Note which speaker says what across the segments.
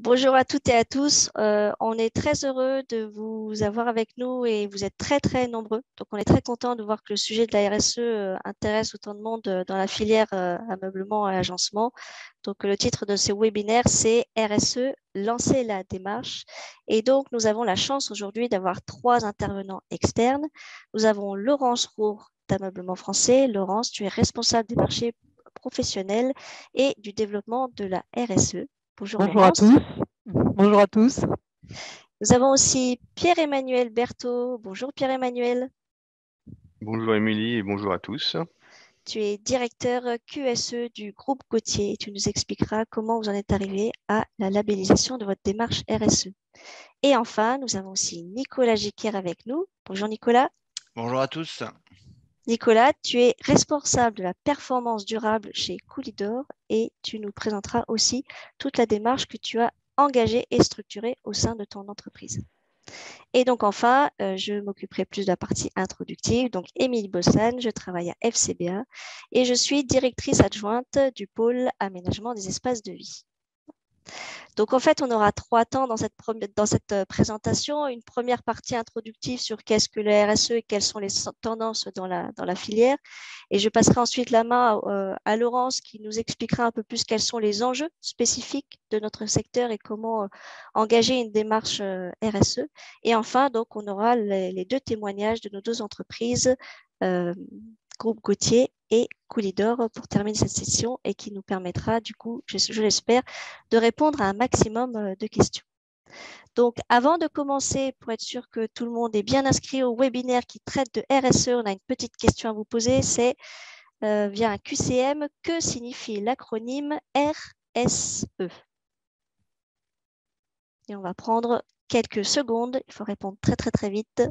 Speaker 1: Bonjour à toutes et à tous. On est très heureux de vous avoir avec nous et vous êtes très très nombreux. Donc on est très content de voir que le sujet de la RSE intéresse autant de monde dans la filière ameublement et agencement. Donc le titre de ce webinaire c'est RSE, lancer la démarche. Et donc nous avons la chance aujourd'hui d'avoir trois intervenants externes. Nous avons Laurence Roux d'Ameublement Français. Laurence, tu es responsable des marchés professionnels et du développement de la RSE. Bonjour
Speaker 2: Bonjour à
Speaker 1: Laurence.
Speaker 2: tous. Bonjour à tous.
Speaker 1: Nous avons aussi Pierre-Emmanuel Berthaud. Bonjour Pierre-Emmanuel.
Speaker 3: Bonjour Émilie et bonjour à tous.
Speaker 1: Tu es directeur QSE du groupe Gauthier. Tu nous expliqueras comment vous en êtes arrivé à la labellisation de votre démarche RSE. Et enfin, nous avons aussi Nicolas Giquer avec nous. Bonjour Nicolas.
Speaker 4: Bonjour à tous.
Speaker 1: Nicolas, tu es responsable de la performance durable chez Coolidor et tu nous présenteras aussi toute la démarche que tu as engagée et structurée au sein de ton entreprise. Et donc enfin, je m'occuperai plus de la partie introductive. Donc Émilie Bossane, je travaille à FCBA et je suis directrice adjointe du pôle aménagement des espaces de vie. Donc en fait, on aura trois temps dans cette présentation. Une première partie introductive sur qu'est-ce que le RSE et quelles sont les tendances dans la filière. Et je passerai ensuite la main à Laurence qui nous expliquera un peu plus quels sont les enjeux spécifiques de notre secteur et comment engager une démarche RSE. Et enfin, donc, on aura les deux témoignages de nos deux entreprises, Groupe Gauthier et Coolidor, pour terminer cette session et qui nous permettra, du coup, je l'espère, de répondre à un maximum de questions. Donc, avant de commencer, pour être sûr que tout le monde est bien inscrit au webinaire qui traite de RSE, on a une petite question à vous poser, c'est via un QCM, que signifie l'acronyme RSE? Et on va prendre quelques secondes, il faut répondre très très très vite.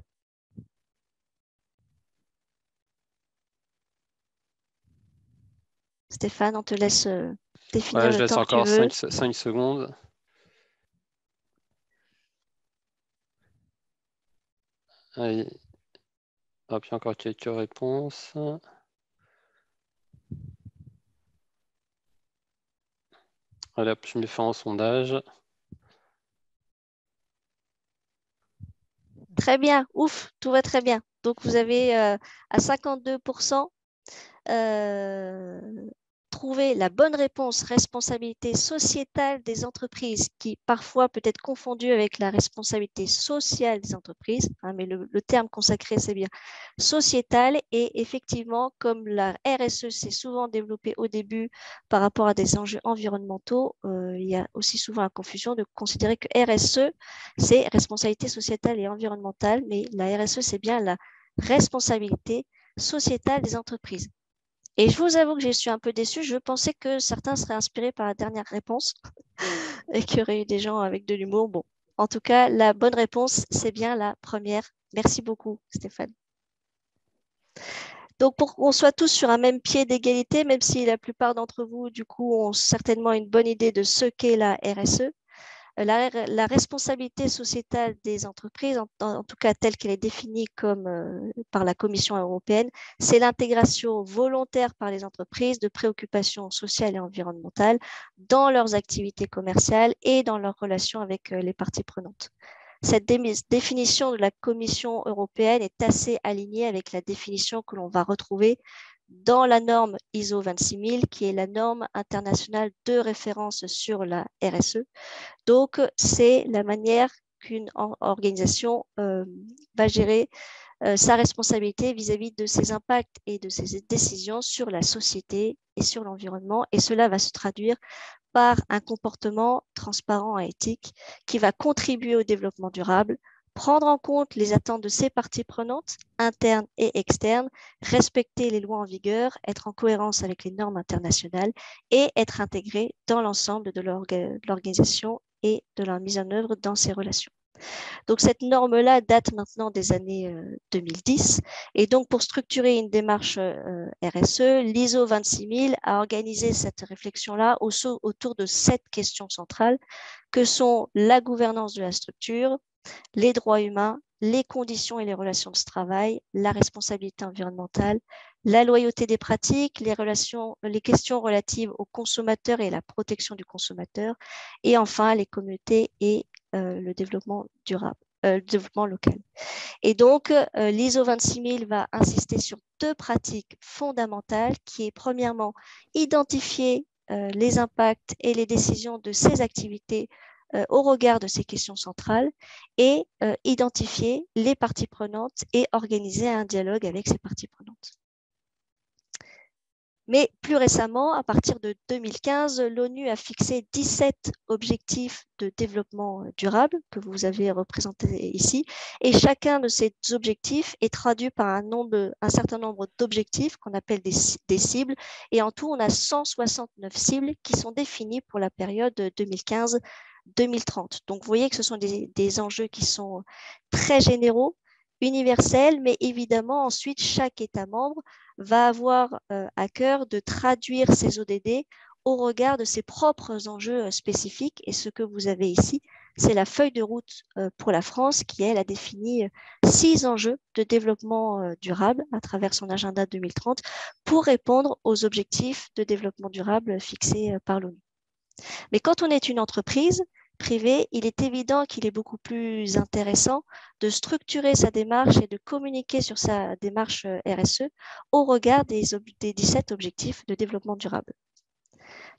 Speaker 1: Stéphane, on te laisse définir
Speaker 5: je
Speaker 1: le
Speaker 5: laisse
Speaker 1: temps que tu
Speaker 5: encore
Speaker 1: veux.
Speaker 5: 5 secondes. Allez. Hop, il y a encore quelques réponses. Allez, hop, je mets fin au sondage.
Speaker 1: Très bien, ouf, tout va très bien. Donc, vous avez à 52% trouvé la bonne réponse, responsabilité sociétale des entreprises, qui parfois peut être confondue avec la responsabilité sociale des entreprises, hein, mais le terme consacré, c'est bien sociétale. Et effectivement, comme la RSE s'est souvent développée au début par rapport à des enjeux environnementaux, il y a aussi souvent la confusion de considérer que RSE, c'est responsabilité sociétale et environnementale, mais la RSE, c'est bien la responsabilité sociétale des entreprises. Et je vous avoue que je suis un peu déçue. Je pensais que certains seraient inspirés par la dernière réponse et qu'il y aurait eu des gens avec de l'humour. Bon, en tout cas, la bonne réponse, c'est bien la première. Merci beaucoup, Stéphane. Donc, pour qu'on soit tous sur un même pied d'égalité, même si la plupart d'entre vous, du coup, ont certainement une bonne idée de ce qu'est la RSE, la responsabilité sociétale des entreprises, en tout cas telle qu'elle est définie par la Commission européenne, c'est l'intégration volontaire par les entreprises de préoccupations sociales et environnementales dans leurs activités commerciales et dans leurs relations avec les parties prenantes. Cette définition de la Commission européenne est assez alignée avec la définition que l'on va retrouver dans la norme ISO 26000, qui est la norme internationale de référence sur la RSE. Donc, c'est la manière qu'une organisation va gérer sa responsabilité vis-à-vis de ses impacts et de ses décisions sur la société et sur l'environnement. Et cela va se traduire par un comportement transparent et éthique qui va contribuer au développement durable, prendre en compte les attentes de ses parties prenantes, internes et externes, respecter les lois en vigueur, être en cohérence avec les normes internationales et être intégré dans l'ensemble de l'organisation et de la mise en œuvre dans ses relations. Donc cette norme-là date maintenant des années 2010. Et donc pour structurer une démarche RSE, l'ISO 26000 a organisé cette réflexion-là autour de 7 questions centrales que sont la gouvernance de la structure, les droits humains, les conditions et les relations de travail, la responsabilité environnementale, la loyauté des pratiques, les questions relatives aux consommateurs et la protection du consommateur, et enfin les communautés et le développement durable, le développement local. Et donc, l'ISO 26000 va insister sur deux pratiques fondamentales qui est premièrement identifier les impacts et les décisions de ces activités au regard de ces questions centrales et identifier les parties prenantes et organiser un dialogue avec ces parties prenantes. Mais plus récemment, à partir de 2015, l'ONU a fixé 17 objectifs de développement durable que vous avez représentés ici. Et chacun de ces objectifs est traduit par un certain nombre d'objectifs qu'on appelle des cibles. Et en tout, on a 169 cibles qui sont définies pour la période 2015-2030. Donc, vous voyez que ce sont des enjeux qui sont très généraux, universels, mais évidemment, ensuite, chaque État membre va avoir à cœur de traduire ces ODD au regard de ses propres enjeux spécifiques. Et ce que vous avez ici, c'est la feuille de route pour la France qui, elle, a défini 6 enjeux de développement durable à travers son agenda 2030 pour répondre aux objectifs de développement durable fixés par l'ONU. Mais quand on est une entreprise privée, il est évident qu'il est beaucoup plus intéressant de structurer sa démarche et de communiquer sur sa démarche RSE au regard des 17 objectifs de développement durable.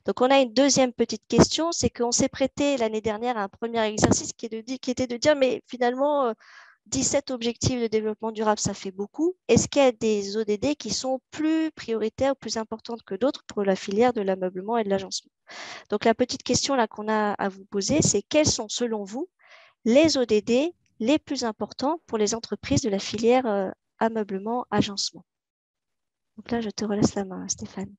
Speaker 1: Donc, on a une deuxième petite question, c'est qu'on s'est prêté l'année dernière à un premier exercice qui était de dire, mais finalement, 17 objectifs de développement durable, ça fait beaucoup. Est-ce qu'il y a des ODD qui sont plus prioritaires, plus importantes que d'autres pour la filière de l'ameublement et de l'agencement? Donc, la petite question là qu'on a à vous poser, c'est quels sont, selon vous, les ODD les plus importants pour les entreprises de la filière ameublement-agencement? Donc là, je te relaisse la main, Stéphane.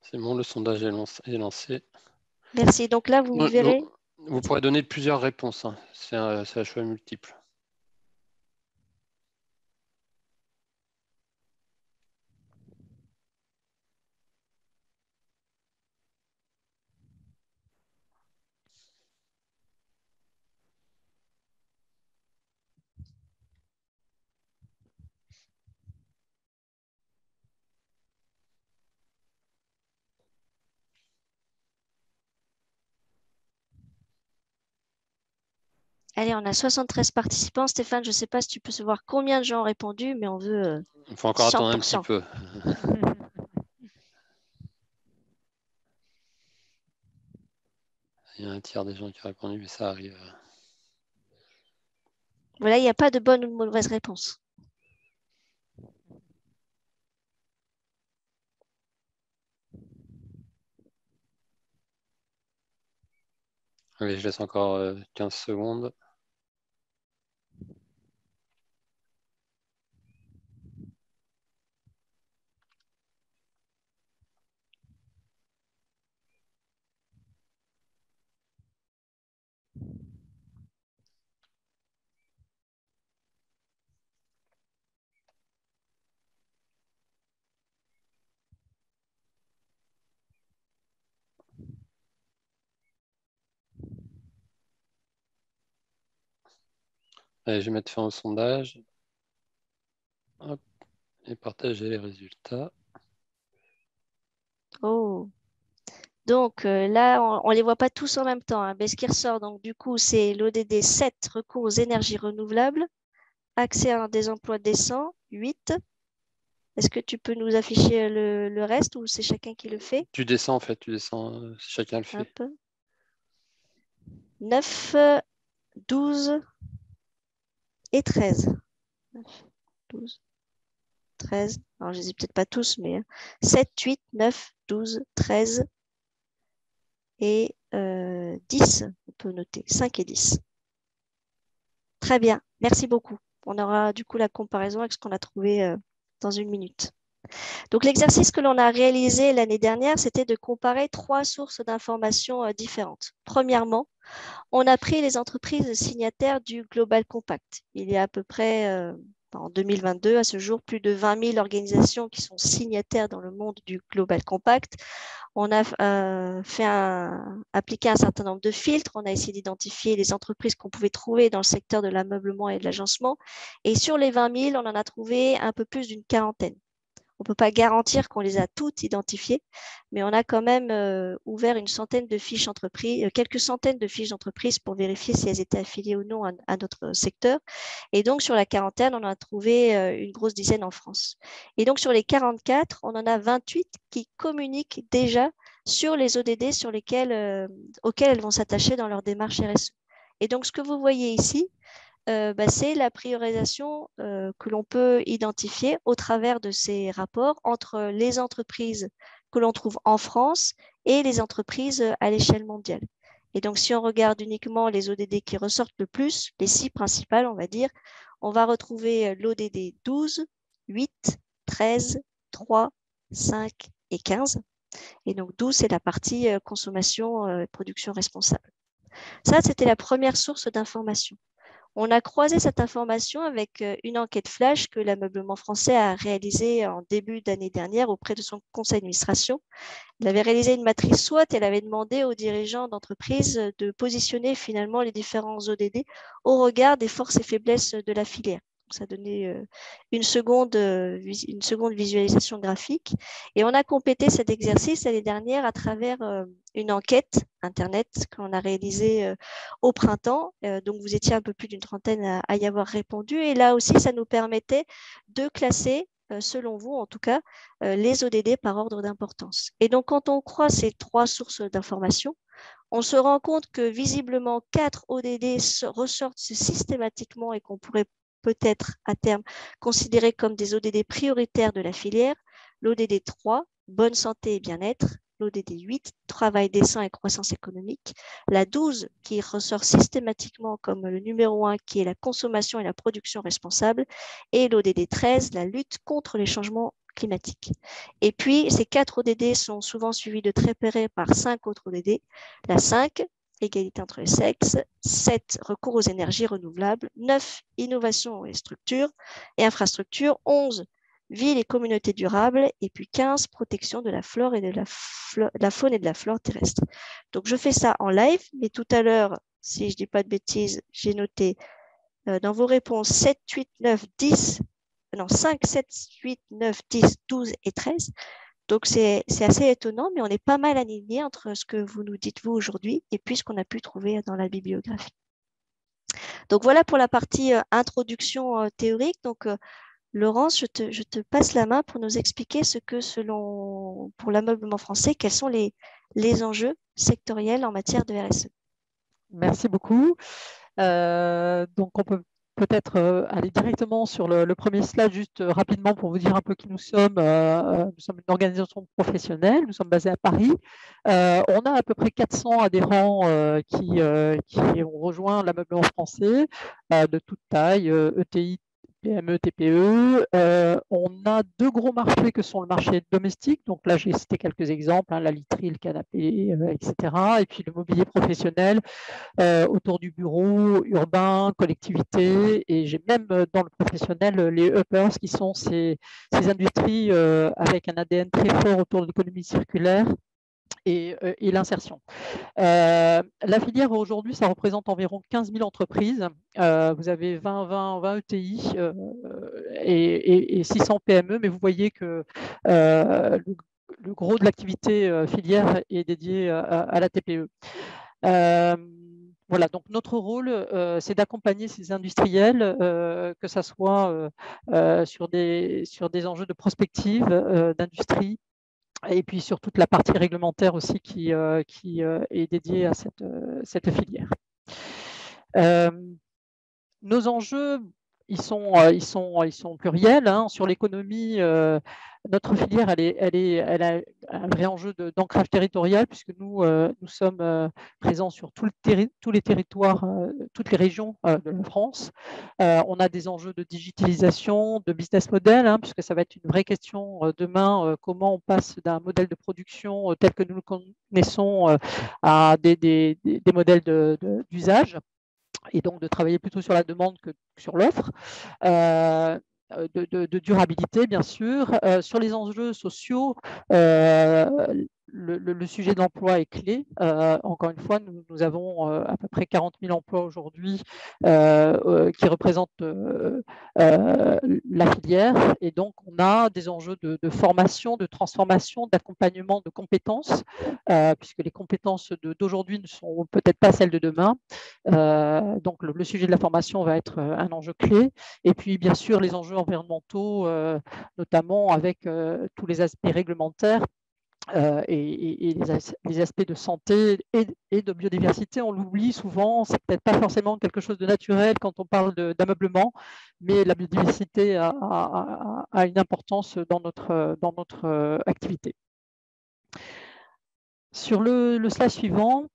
Speaker 5: C'est bon, le sondage est lancé.
Speaker 1: Merci. Donc là, vous verrez.
Speaker 5: Vous pourrez donner plusieurs réponses. Hein. C'est un choix multiple.
Speaker 1: Allez, on a 73 participants. Stéphane, je ne sais pas si tu peux savoir combien de gens ont répondu, mais on veut
Speaker 5: Il faut encore
Speaker 1: 100%.
Speaker 5: attendre un petit peu. Il y a un tiers des gens qui ont répondu, mais ça arrive.
Speaker 1: Voilà, il n'y a pas de bonne ou de mauvaise réponse.
Speaker 5: Allez, je laisse encore 15 secondes. Allez, je vais mettre fin au sondage. Hop, et partager les résultats.
Speaker 1: Oh. Donc là, on ne les voit pas tous en même temps. Hein. Mais ce qui ressort, donc du coup, c'est l'ODD 7, recours aux énergies renouvelables, accès à des emplois décents, 8. Est-ce que tu peux nous afficher le reste ou c'est chacun qui le fait?
Speaker 5: Tu descends en fait, tu descends, chacun le fait.
Speaker 1: Hop. 9, 12 et 13. 9, 12, 13. Alors, je ne les ai peut-être pas tous, mais 7, 8, 9, 12, 13 et 10. On peut noter 5 et 10. Très bien, merci beaucoup. On aura du coup la comparaison avec ce qu'on a trouvé dans une minute. Donc, l'exercice que l'on a réalisé l'année dernière, c'était de comparer 3 sources d'informations différentes. Premièrement, on a pris les entreprises signataires du Global Compact. Il y a à peu près En 2022, à ce jour, plus de 20 000 organisations qui sont signataires dans le monde du Global Compact. On a appliqué un certain nombre de filtres. On a essayé d'identifier les entreprises qu'on pouvait trouver dans le secteur de l'ameublement et de l'agencement. Et sur les 20 000, on en a trouvé un peu plus d'une quarantaine. On ne peut pas garantir qu'on les a toutes identifiées, mais on a quand même ouvert une centaine de fiches entreprises, quelques centaines de fiches d'entreprises pour vérifier si elles étaient affiliées ou non à notre secteur. Et donc, sur la quarantaine, on en a trouvé une grosse dizaine en France. Et donc, sur les 44, on en a 28 qui communiquent déjà sur les ODD auxquels elles vont s'attacher dans leur démarche RSE. Et donc, ce que vous voyez ici, c'est la priorisation que l'on peut identifier au travers de ces rapports entre les entreprises que l'on trouve en France et les entreprises à l'échelle mondiale. Et donc, si on regarde uniquement les ODD qui ressortent le plus, les 6 principales, on va dire, on va retrouver l'ODD 12, 8, 13, 3, 5 et 15. Et donc, 12, c'est la partie consommation et production responsable. Ça, c'était la première source d'information. On a croisé cette information avec une enquête flash que l'ameublement français a réalisée en début d'année dernière auprès de son conseil d'administration. Elle avait réalisé une matrice SWOT et elle avait demandé aux dirigeants d'entreprise de positionner finalement les différents ODD au regard des forces et faiblesses de la filière. Ça donnait une seconde visualisation graphique. Et on a complété cet exercice l'année dernière à travers une enquête Internet qu'on a réalisée au printemps. Donc, vous étiez un peu plus d'une trentaine à y avoir répondu. Et là aussi, ça nous permettait de classer, selon vous en tout cas, les ODD par ordre d'importance. Et donc, quand on croise ces 3 sources d'information, on se rend compte que visiblement 4 ODD ressortent systématiquement et qu'on pourrait peut-être à terme considérés comme des ODD prioritaires de la filière. L'ODD 3, bonne santé et bien-être. L'ODD 8, travail décent et croissance économique. La 12, qui ressort systématiquement comme le numéro 1, qui est la consommation et la production responsable. Et l'ODD 13, la lutte contre les changements climatiques. Et puis, ces 4 ODD sont souvent suivis de très près par 5 autres ODD. La 5, égalité entre les sexes, 7, recours aux énergies renouvelables, 9, innovation et structures et infrastructures, 11, ville et communautés durables, et puis 15, protection de la flore et de la faune et de la flore terrestre. Donc, je fais ça en live, mais tout à l'heure, si je ne dis pas de bêtises, j'ai noté dans vos réponses 7, 8, 9, 10, non, 5, 7, 8, 9, 10, 12 et 13. Donc, c'est assez étonnant, mais on est pas mal aligné entre ce que vous nous dites, vous, aujourd'hui, et puis ce qu'on a pu trouver dans la bibliographie. Donc, voilà pour la partie introduction théorique. Donc, Laurence, je te passe la main pour nous expliquer ce que, pour l'ameublement français, quels sont les enjeux sectoriels en matière de RSE.
Speaker 2: Merci beaucoup. Donc, on peut peut-être aller directement sur le premier slide, juste rapidement pour vous dire un peu qui nous sommes. Nous sommes une organisation professionnelle, nous sommes basés à Paris. On a à peu près 400 adhérents qui ont rejoint l'ameublement français de toute taille, ETI, PME, TPE. On a 2 gros marchés que sont le marché domestique. Donc là, j'ai cité quelques exemples, la literie, le canapé, etc. Et puis le mobilier professionnel autour du bureau, urbain, collectivité. Et j'ai même dans le professionnel les uppers qui sont ces industries avec un ADN très fort autour de l'économie circulaire et l'insertion. La filière aujourd'hui, ça représente environ 15 000 entreprises. Vous avez 20 ETI et 600 PME, mais vous voyez que le gros de l'activité filière est dédié à la TPE. Voilà, donc notre rôle, c'est d'accompagner ces industriels, que ce soit sur des enjeux de prospective, d'industrie, et puis sur toute la partie réglementaire aussi qui est dédiée à cette filière. Nos enjeux, ils sont pluriels. Sur l'économie, notre filière, elle a un vrai enjeu d'ancrage territorial, puisque nous sommes présents sur tous les territoires, toutes les régions de la France. On a des enjeux de digitalisation, de business model, puisque ça va être une vraie question demain, comment on passe d'un modèle de production tel que nous le connaissons à des modèles d'usage. et donc de travailler plutôt sur la demande que sur l'offre. De durabilité, bien sûr. Sur les enjeux sociaux, le sujet de l'emploi est clé. Encore une fois, nous avons à peu près 40 000 emplois aujourd'hui qui représentent la filière. Et donc, on a des enjeux de formation, de transformation, d'accompagnement de compétences, puisque les compétences d'aujourd'hui ne sont peut-être pas celles de demain. Donc, le sujet de la formation va être un enjeu clé. Et puis, bien sûr, les enjeux environnementaux, notamment avec tous les aspects réglementaires et les aspects de santé et de biodiversité. On l'oublie souvent, c'est peut-être pas forcément quelque chose de naturel quand on parle d'ameublement, mais la biodiversité a une importance dans notre activité. Sur le slide suivant,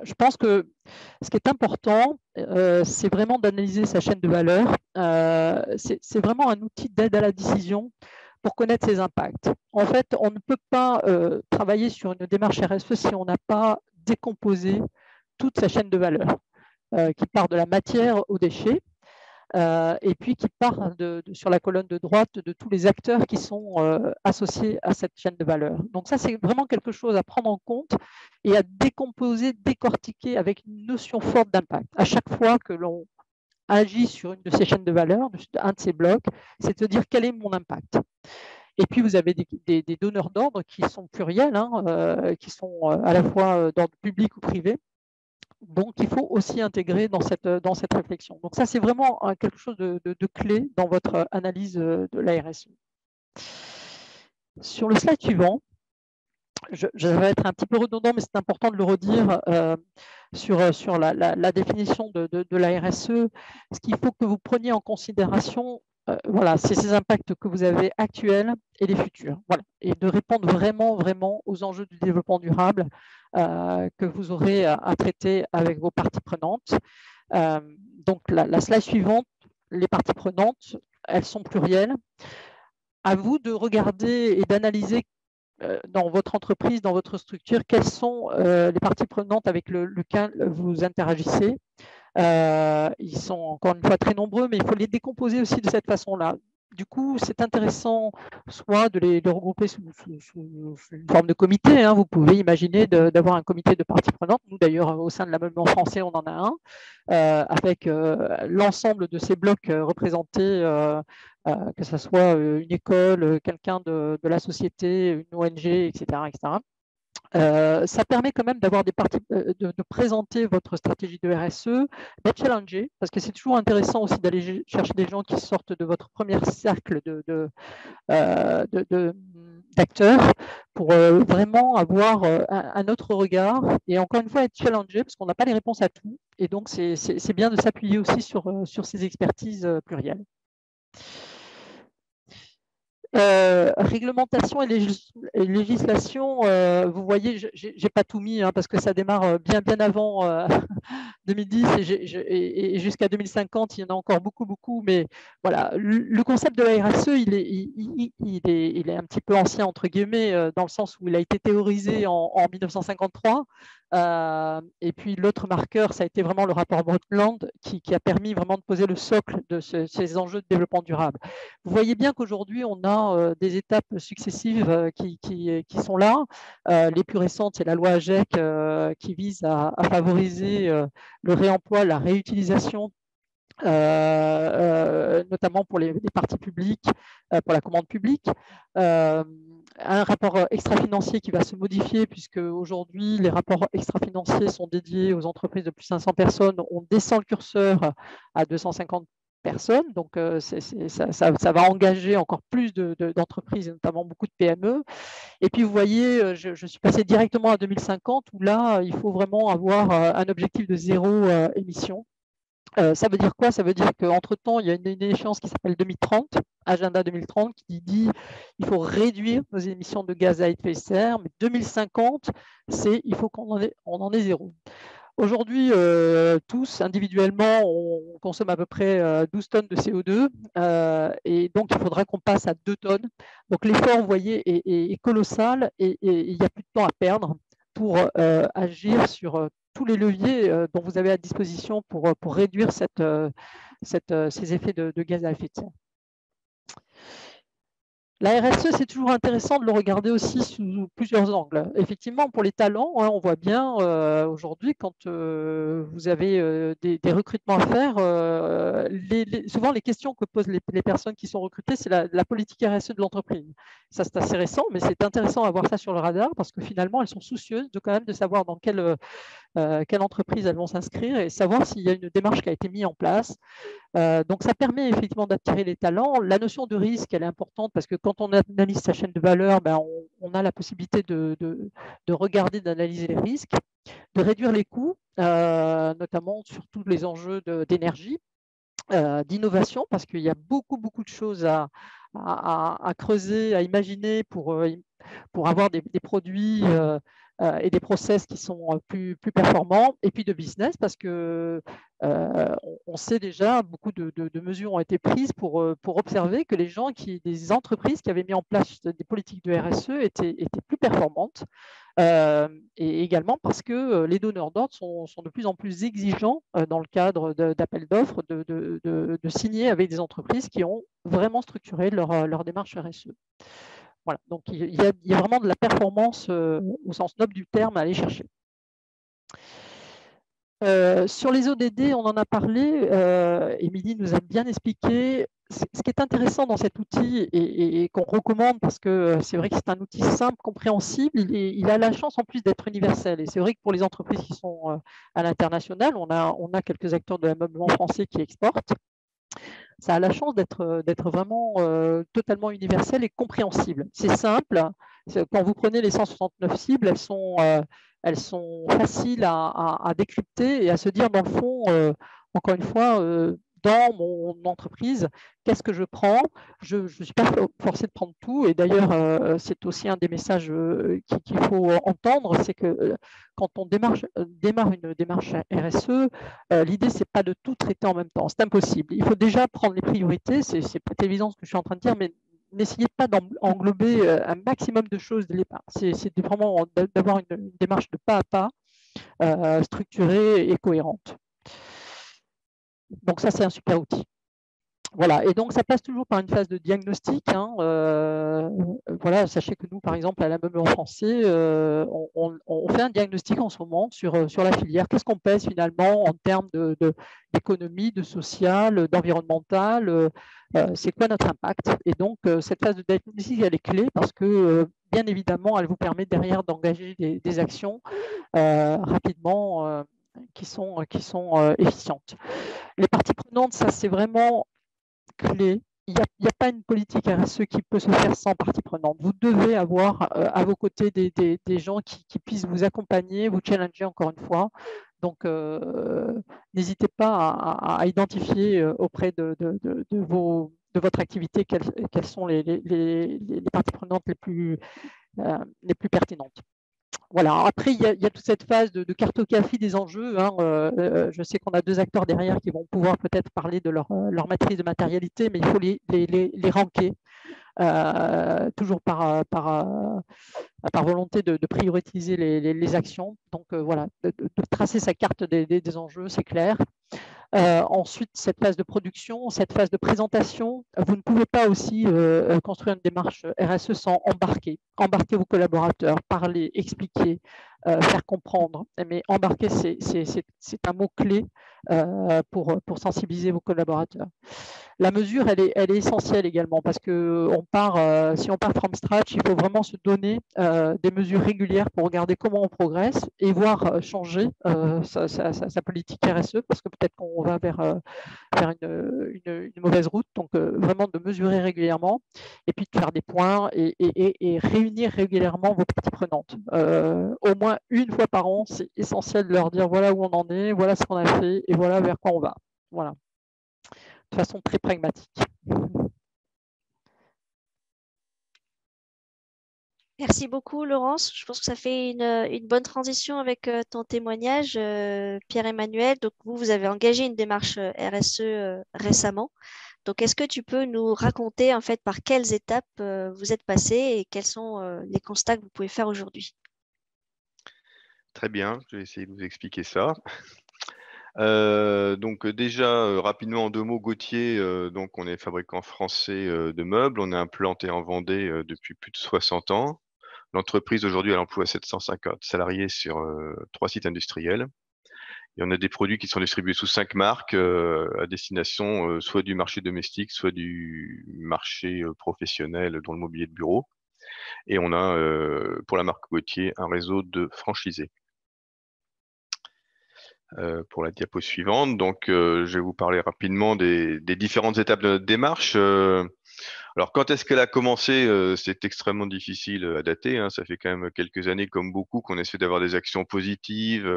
Speaker 2: je pense que ce qui est important, c'est vraiment d'analyser sa chaîne de valeur. C'est vraiment un outil d'aide à la décision pour connaître ses impacts. En fait, on ne peut pas travailler sur une démarche RSE si on n'a pas décomposé toute sa chaîne de valeur, qui part de la matière aux déchets, et puis qui part sur la colonne de droite de tous les acteurs qui sont associés à cette chaîne de valeur. Donc ça, c'est vraiment quelque chose à prendre en compte et à décomposer, décortiquer avec une notion forte d'impact. À chaque fois que l'on agit sur une de ces chaînes de valeur, un de ces blocs, c'est de dire quel est mon impact. Et puis, vous avez des donneurs d'ordre qui sont pluriels, qui sont à la fois d'ordre public ou privé. Donc, il faut aussi intégrer dans cette réflexion. Donc, ça, c'est vraiment quelque chose de clé dans votre analyse de la RSE. Sur le slide suivant, je vais être un petit peu redondant, mais c'est important de le redire sur la définition de la RSE. Ce qu'il faut que vous preniez en considération, voilà, c'est ces impacts que vous avez actuels et les futurs. Voilà. Et de répondre vraiment aux enjeux du développement durable que vous aurez à traiter avec vos parties prenantes. Donc, la slide suivante, les parties prenantes, elles sont plurielles. À vous de regarder et d'analyser dans votre entreprise, dans votre structure, quelles sont les parties prenantes avec lesquelles vous interagissez. Ils sont encore une fois très nombreux, mais il faut les décomposer aussi de cette façon-là. Du coup, c'est intéressant soit de les regrouper sous une forme de comité. Vous pouvez imaginer d'avoir un comité de parties prenantes. Nous, d'ailleurs, au sein de l'ameublement français, on en a un, avec l'ensemble de ces blocs représentés, que ce soit une école, quelqu'un de la société, une ONG, etc. Ça permet quand même d'avoir des parties, de présenter votre stratégie de RSE, d'être challengé, parce que c'est toujours intéressant aussi d'aller chercher des gens qui sortent de votre premier cercle d'acteurs pour vraiment avoir un autre regard et encore une fois être challengé parce qu'on n'a pas les réponses à tout. Et donc, c'est bien de s'appuyer aussi sur ces expertises plurielles. Réglementation et législation, vous voyez, je n'ai pas tout mis parce que ça démarre bien avant 2010 et jusqu'à 2050, il y en a encore beaucoup, mais voilà, le concept de la RSE, il est un petit peu ancien, entre guillemets, dans le sens où il a été théorisé en 1953. Et puis l'autre marqueur, ça a été vraiment le rapport Brundtland qui a permis vraiment de poser le socle de ces enjeux de développement durable. Vous voyez bien qu'aujourd'hui, on a des étapes successives qui sont là. Les plus récentes, c'est la loi AGEC qui vise à favoriser le réemploi, la réutilisation, notamment pour les parties publiques, pour la commande publique. Un rapport extra-financier qui va se modifier puisque aujourd'hui, les rapports extra-financiers sont dédiés aux entreprises de plus de 500 personnes. On descend le curseur à 250 personnes, donc ça va engager encore plus d'entreprises, et notamment beaucoup de PME. Et puis, vous voyez, je suis passé directement à 2050, où là, il faut vraiment avoir un objectif de zéro émission. Ça veut dire quoi? Ça veut dire qu'entre-temps, il y a une échéance qui s'appelle 2030, Agenda 2030, qui dit qu'il faut réduire nos émissions de gaz à effet de serre, mais 2050, il faut qu'on en ait zéro. Aujourd'hui, tous, individuellement, on consomme à peu près 12 tonnes de CO2 et donc il faudra qu'on passe à 2 tonnes. Donc l'effort, vous voyez, est colossal et il n'y a plus de temps à perdre pour agir sur tous les leviers dont vous avez à disposition pour réduire ces effets de gaz à effet de serre. La RSE, c'est toujours intéressant de le regarder aussi sous plusieurs angles. Effectivement, pour les talents, hein, on voit bien aujourd'hui, quand vous avez des recrutements à faire, souvent les questions que posent les personnes qui sont recrutées, c'est la politique RSE de l'entreprise. Ça, c'est assez récent, mais c'est intéressant à voir ça sur le radar parce que finalement, elles sont soucieuses quand même de savoir dans quelle entreprise elles vont s'inscrire et savoir s'il y a une démarche qui a été mise en place. Donc, ça permet effectivement d'attirer les talents. La notion de risque, elle est importante parce que quand on analyse sa chaîne de valeur, ben, on a la possibilité de regarder, d'analyser les risques, de réduire les coûts, notamment sur tous les enjeux d'énergie, d'innovation, parce qu'il y a beaucoup de choses à creuser, à imaginer pour avoir des produits et des process qui sont plus performants, et puis de business, parce que on sait déjà, beaucoup de mesures ont été prises pour observer que des entreprises qui avaient mis en place des politiques de RSE étaient plus performantes. Et également parce que les donneurs d'ordre sont de plus en plus exigeants dans le cadre d'appels d'offres de signer avec des entreprises qui ont vraiment structuré leur démarche RSE. Voilà, donc il y a vraiment de la performance au sens noble du terme à aller chercher. Sur les ODD, on en a parlé, Émilie nous a bien expliqué. Ce qui est intéressant dans cet outil et qu'on recommande, parce que c'est vrai que c'est un outil simple, compréhensible, il a la chance en plus d'être universel. Et c'est vrai que pour les entreprises qui sont à l'international, on a quelques acteurs de l'ameublement français qui exportent. Ça a la chance d'être vraiment totalement universel et compréhensible. C'est simple. Quand vous prenez les 169 cibles, elles sont faciles à décrypter et à se dire, dans le fond, encore une fois, dans mon entreprise, qu'est-ce que je prends? Je ne suis pas forcé de prendre tout. Et d'ailleurs, c'est aussi un des messages qu'il faut entendre, c'est que quand on démarre une démarche RSE, l'idée, ce n'est pas de tout traiter en même temps. C'est impossible. Il faut déjà prendre les priorités. C'est peut-être évident ce que je suis en train de dire, mais n'essayez pas d'englober un maximum de choses dès le départ. C'est vraiment d'avoir une démarche de pas à pas, structurée et cohérente. Donc ça, c'est un super outil. Voilà, et donc ça passe toujours par une phase de diagnostic. Voilà, sachez que nous, par exemple, à l'ameublement français, on fait un diagnostic en ce moment sur la filière. Qu'est-ce qu'on pèse finalement en termes d'économie, de social, d'environnemental, c'est quoi notre impact? Et donc, cette phase de diagnostic, elle est clé parce que, bien évidemment, elle vous permet derrière d'engager des actions rapidement qui sont efficientes. Les parties prenantes, ça c'est vraiment clé. Il n'y a pas une politique RSE qui peut se faire sans partie prenante. Vous devez avoir à vos côtés des gens qui puissent vous accompagner, vous challenger encore une fois. Donc, n'hésitez pas à identifier auprès de votre activité quelles sont les parties prenantes les plus pertinentes. Voilà. Après, il y a toute cette phase de cartographie des enjeux. Je sais qu'on a 2 acteurs derrière qui vont pouvoir peut-être parler de leur matrice de matérialité, mais il faut les ranker, toujours par volonté de prioriser les actions. Donc voilà, de tracer sa carte des enjeux, c'est clair. Ensuite, cette phase de production, cette phase de présentation, vous ne pouvez pas aussi construire une démarche RSE sans embarquer vos collaborateurs, parler, expliquer, faire comprendre. Mais embarquer, c'est un mot-clé pour sensibiliser vos collaborateurs. La mesure, elle est essentielle également parce que si on part from scratch, il faut vraiment se donner des mesures régulières pour regarder comment on progresse et voir changer sa politique RSE parce que peut-être qu'on va vers une mauvaise route. Donc, vraiment de mesurer régulièrement et puis de faire des points et réunir régulièrement vos parties prenantes. Au moins une fois par an, c'est essentiel de leur dire voilà où on en est, voilà ce qu'on a fait et voilà vers quoi on va. Voilà. De façon très pragmatique.
Speaker 1: Merci beaucoup, Laurence. Je pense que ça fait une bonne transition avec ton témoignage, Pierre-Emmanuel. Donc, vous avez engagé une démarche RSE récemment. Donc, est-ce que tu peux nous raconter en fait par quelles étapes vous êtes passé et quels sont les constats que vous pouvez faire aujourd'hui?
Speaker 3: très bien, je vais essayer de vous expliquer ça. Donc déjà, rapidement en 2 mots, Gauthier, donc on est fabricant français, de meubles. On est implanté en Vendée, depuis plus de 60 ans. L'entreprise aujourd'hui, elle emploie 750 salariés sur, 3 sites industriels. Et on a des produits qui sont distribués sous 5 marques, à destination, soit du marché domestique, soit du marché, professionnel dans le mobilier de bureau. Et on a, pour la marque Gauthier, un réseau de franchisés. Pour la diapo suivante, donc je vais vous parler rapidement des différentes étapes de notre démarche. Alors quand est-ce qu'elle a commencé? C'est extrêmement difficile, à dater, hein. Ça fait quand même quelques années, comme beaucoup, qu'on essaie d'avoir des actions positives,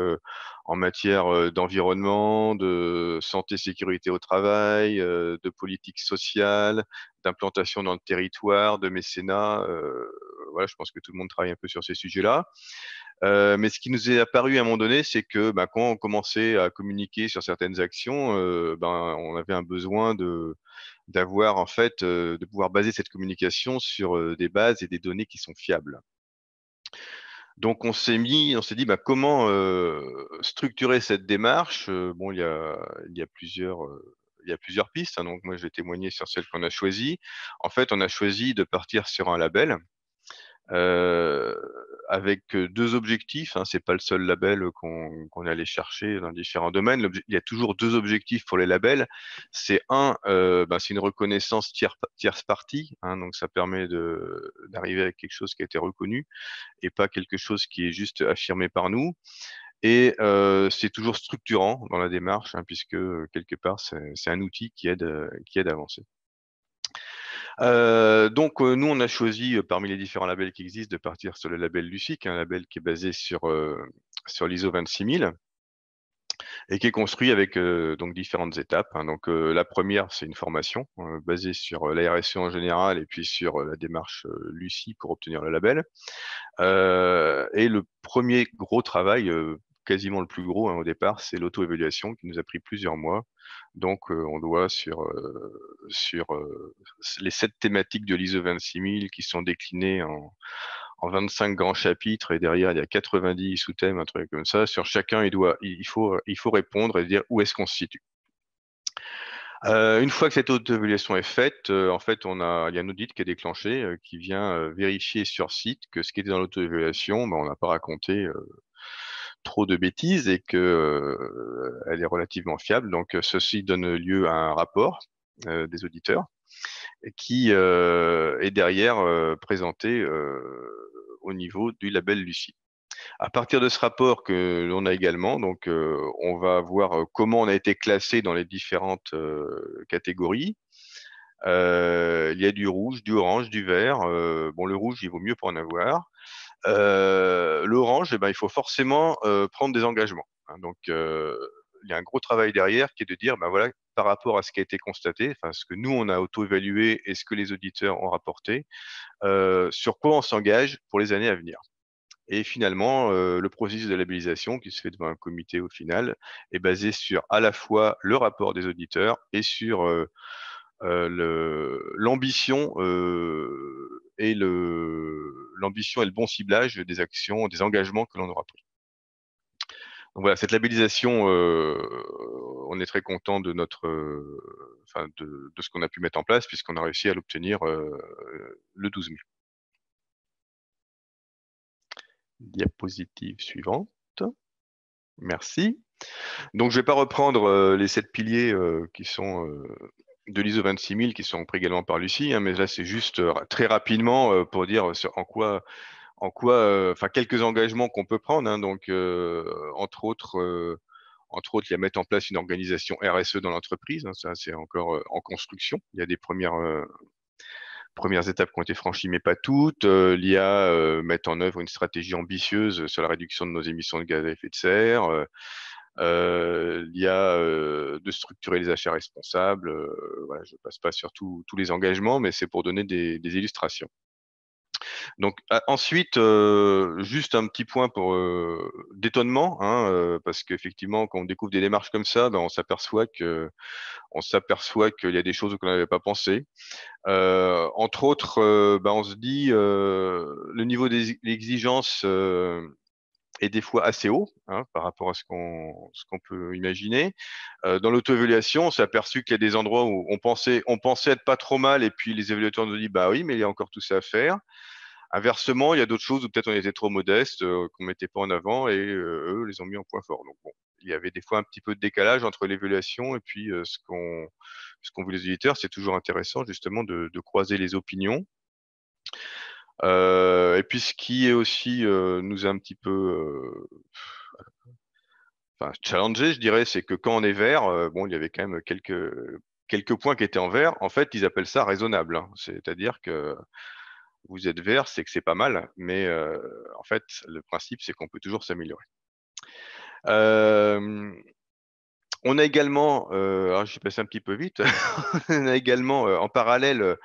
Speaker 3: en matière, d'environnement, de santé, sécurité au travail, de politique sociale, d'implantation dans le territoire, de mécénat, voilà, je pense que tout le monde travaille un peu sur ces sujets-là. Mais ce qui nous est apparu à un moment donné, c'est que, bah, quand on commençait à communiquer sur certaines actions, ben, on avait un besoin d'avoir en fait, de pouvoir baser cette communication sur, des bases et des données qui sont fiables. Donc on s'est dit: «Bah, comment, structurer cette démarche?» Bon, il y a plusieurs pistes, hein, donc moi je vais témoigner sur celle qu'on a choisie. En fait, on a choisi de partir sur un label. Heu, avec, 2 objectifs, hein, c'est pas le seul label, qu'on est allé chercher dans différents domaines. Il y a toujours 2 objectifs pour les labels. C'est un, bah, c'est une reconnaissance tierce partie, hein, donc ça permet d'arriver avec quelque chose qui a été reconnu et pas quelque chose qui est juste affirmé par nous et c'est toujours structurant dans la démarche, hein, puisque, quelque part c'est un outil qui aide à avancer. Donc nous, on a choisi, parmi les différents labels qui existent, de partir sur le label Lucie, qui est un label qui est basé sur l'ISO 26000 et qui est construit avec, donc différentes étapes, hein. Donc la première, c'est une formation, basée sur, la RSE en général et puis sur, la démarche, Lucie pour obtenir le label. Et le premier gros travail, quasiment le plus gros, hein, au départ, c'est l'auto-évaluation qui nous a pris plusieurs mois. Donc, on doit sur les 7 thématiques de l'ISO 26000 qui sont déclinées en 25 grands chapitres et derrière il y a 90 sous-thèmes, un truc comme ça. Sur chacun, il faut répondre et dire où est-ce qu'on se situe. Une fois que cette auto-évaluation est faite, en fait, il y a un audit qui est déclenché, qui vient, vérifier sur site que ce qui était dans l'auto-évaluation, on n'a pas raconté, trop de bêtises et que, elle est relativement fiable. Donc, ceci donne lieu à un rapport, des auditeurs et qui, est derrière, présenté, au niveau du label Lucie. À partir de ce rapport que l'on a également, donc, on va voir, comment on a été classé dans les différentes, catégories. Il y a du rouge, du orange, du vert, bon le rouge, il vaut mieux pas en avoir. L'orange, eh ben, il faut forcément, prendre des engagements, hein, donc, il y a un gros travail derrière qui est de dire, ben voilà, par rapport à ce qui a été constaté, enfin ce que nous on a auto-évalué et ce que les auditeurs ont rapporté, sur quoi on s'engage pour les années à venir. Et finalement, le processus de labellisation qui se fait devant un comité au final, est basé sur à la fois le rapport des auditeurs et sur, l'ambition, l'ambition et le bon ciblage des actions, des engagements que l'on aura pris. Donc voilà, cette labellisation, on est très content de notre, enfin de ce qu'on a pu mettre en place puisqu'on a réussi à l'obtenir, le 12 mai. Diapositive suivante. Merci. Donc je vais pas reprendre, les 7 piliers, qui sont, de l'ISO 26000 qui sont repris également par Lucie, hein, mais là c'est juste, très rapidement, pour dire, enfin quelques engagements qu'on peut prendre, hein, donc, entre autres, il y a mettre en place une organisation RSE dans l'entreprise, hein, ça c'est encore, en construction. Il y a des premières étapes qui ont été franchies, mais pas toutes. Il y a, mettre en œuvre une stratégie ambitieuse sur la réduction de nos émissions de gaz à effet de serre, il y a, de structurer les achats responsables, voilà, je passe pas sur tous les engagements, mais c'est pour donner des illustrations. Donc ensuite, juste un petit point pour, d'étonnement, hein, parce qu'effectivement quand on découvre des démarches comme ça, on s'aperçoit qu'il y a des choses auxquelles on n'avait pas pensé. Entre autres, on se dit, le niveau des exigences, est des fois assez haut, hein, par rapport à ce qu'on peut imaginer. Dans l'auto-évaluation, on s'est aperçu qu'il y a des endroits où on pensait être pas trop mal, et puis les évaluateurs nous disent bah oui, mais il y a encore tout ça à faire. Inversement, il y a d'autres choses où peut-être on était trop modeste, qu'on mettait pas en avant, et eux les ont mis en point fort. Donc bon, il y avait des fois un petit peu de décalage entre l'évaluation et puis ce qu'ont vu les éditeurs. C'est toujours intéressant justement de croiser les opinions. Et puis ce qui est aussi nous a un petit peu challengé, je dirais, c'est que quand on est vert, bon, il y avait quand même quelques points qui étaient en vert. En fait, ils appellent ça raisonnable, hein. C'est-à-dire que vous êtes vert, c'est que c'est pas mal, mais en fait, le principe, c'est qu'on peut toujours s'améliorer. On a également, alors je suis passé un petit peu vite, on a également en parallèle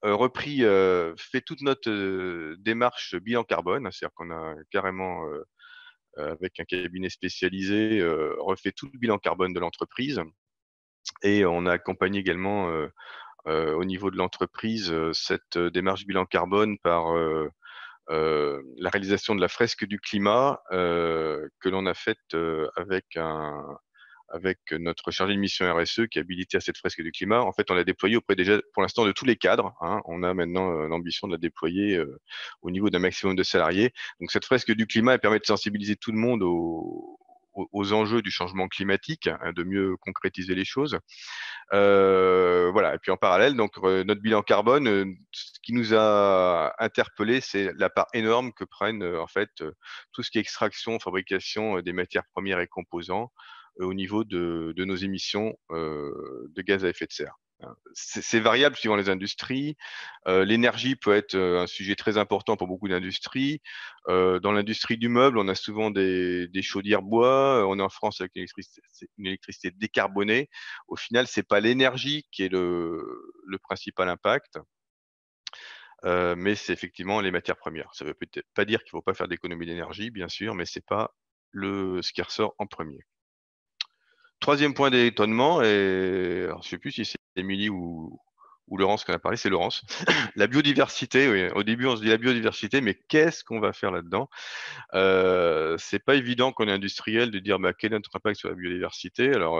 Speaker 3: repris, fait toute notre démarche bilan carbone. C'est-à-dire qu'on a carrément, avec un cabinet spécialisé, refait tout le bilan carbone de l'entreprise, et on a accompagné également au niveau de l'entreprise cette démarche bilan carbone par la réalisation de la fresque du climat que l'on a faite avec notre chargé de mission RSE qui est habilité à cette fresque du climat. En fait, on l'a déployée auprès déjà, pour l'instant, de tous les cadres, hein. On a maintenant l'ambition de la déployer au niveau d'un maximum de salariés. Donc, cette fresque du climat, elle permet de sensibiliser tout le monde aux enjeux du changement climatique, hein, de mieux concrétiser les choses. Voilà. Et puis en parallèle, donc notre bilan carbone, ce qui nous a interpellé, c'est la part énorme que prennent en fait tout ce qui est extraction, fabrication des matières premières et composants au niveau de nos émissions de gaz à effet de serre, hein. C'est variable suivant les industries. L'énergie peut être un sujet très important pour beaucoup d'industries. Dans l'industrie du meuble, on a souvent des chaudières bois. On est en France avec une électricité décarbonée. Au final, c'est pas l'énergie qui est le principal impact, mais c'est effectivement les matières premières. Ça veut peut-être pas dire qu'il faut pas faire d'économie d'énergie, bien sûr, mais c'est pas ce qui ressort en premier. Troisième point d'étonnement, et alors je sais plus si c'est Émilie ou Laurence qui en a parlé, c'est Laurence. La biodiversité, oui. Au début, on se dit la biodiversité, mais qu'est-ce qu'on va faire là-dedans? C'est pas évident qu'on est industriel de dire, bah, quel est notre impact sur la biodiversité? Alors,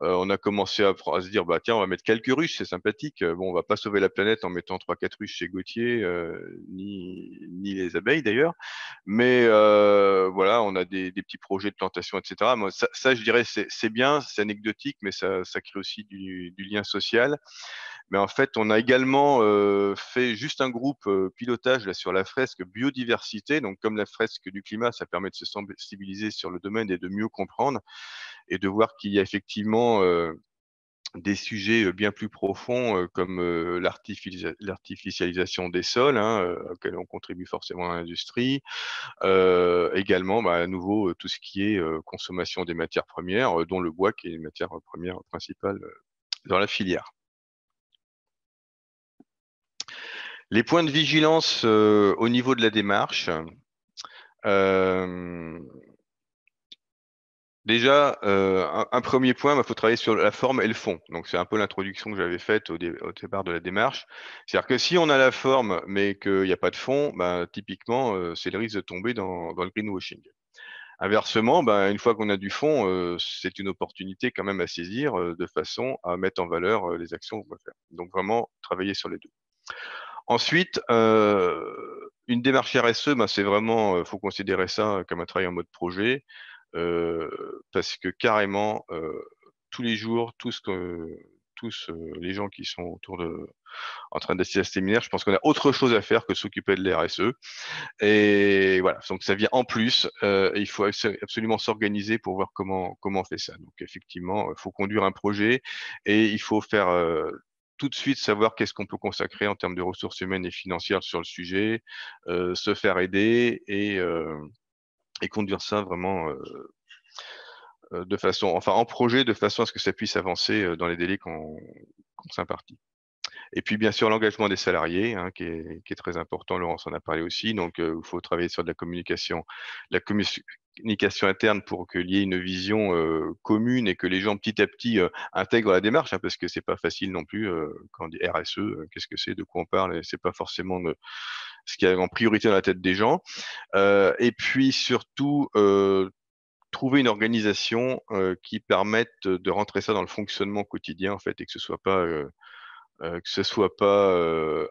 Speaker 3: on a commencé à se dire, bah tiens, on va mettre quelques ruches, c'est sympathique. Bon, on va pas sauver la planète en mettant 3-4 ruches chez Gauthier, ni les abeilles d'ailleurs. Mais voilà, on a des petits projets de plantation, etc. Moi, ça, je dirais, c'est bien, c'est anecdotique, mais ça crée aussi du lien social. Mais en fait, on a également fait juste un groupe pilotage là, sur la fresque biodiversité. Donc, comme la fresque du climat, ça permet de se sensibiliser sur le domaine et de mieux comprendre et de voir qu'il y a effectivement des sujets bien plus profonds comme l'artificialisation des sols, hein, auxquels on contribue forcément à l'industrie. Également, bah, à nouveau, tout ce qui est consommation des matières premières, dont le bois qui est une matière première principale dans la filière. Les points de vigilance au niveau de la démarche. Déjà, un premier point, il faut travailler sur la forme et le fond. Donc, c'est un peu l'introduction que j'avais faite au départ de la démarche. C'est-à-dire que si on a la forme, mais qu'il n'y a pas de fond, ben, typiquement, c'est le risque de tomber dans le greenwashing. Inversement, ben, une fois qu'on a du fond, c'est une opportunité quand même à saisir de façon à mettre en valeur les actions qu'on va faire. Donc, vraiment, travailler sur les deux. Ensuite, une démarche RSE, ben, c'est vraiment, faut considérer ça comme un travail en mode projet, parce que carrément, tous les jours, tous les gens qui sont en train d'assister à ce séminaire, je pense qu'on a autre chose à faire que de s'occuper de la RSE. Et voilà, donc ça vient en plus, et il faut absolument s'organiser pour voir comment on fait ça. Donc effectivement, il faut conduire un projet et il faut faire tout de suite savoir qu'est-ce qu'on peut consacrer en termes de ressources humaines et financières sur le sujet, se faire aider et conduire ça vraiment en projet, de façon à ce que ça puisse avancer dans les délais qu'on s'impartit. Et puis bien sûr l'engagement des salariés, hein, qui est très important. Laurence en a parlé aussi. Donc il faut travailler sur de la communication communication interne pour qu'il y ait une vision commune et que les gens petit à petit intègrent la démarche, hein, parce que c'est pas facile non plus quand on dit RSE, qu'est-ce que c'est, de quoi on parle, et c'est pas forcément ce qui est en priorité dans la tête des gens. Et puis surtout trouver une organisation qui permette de rentrer ça dans le fonctionnement quotidien en fait, et que ce soit pas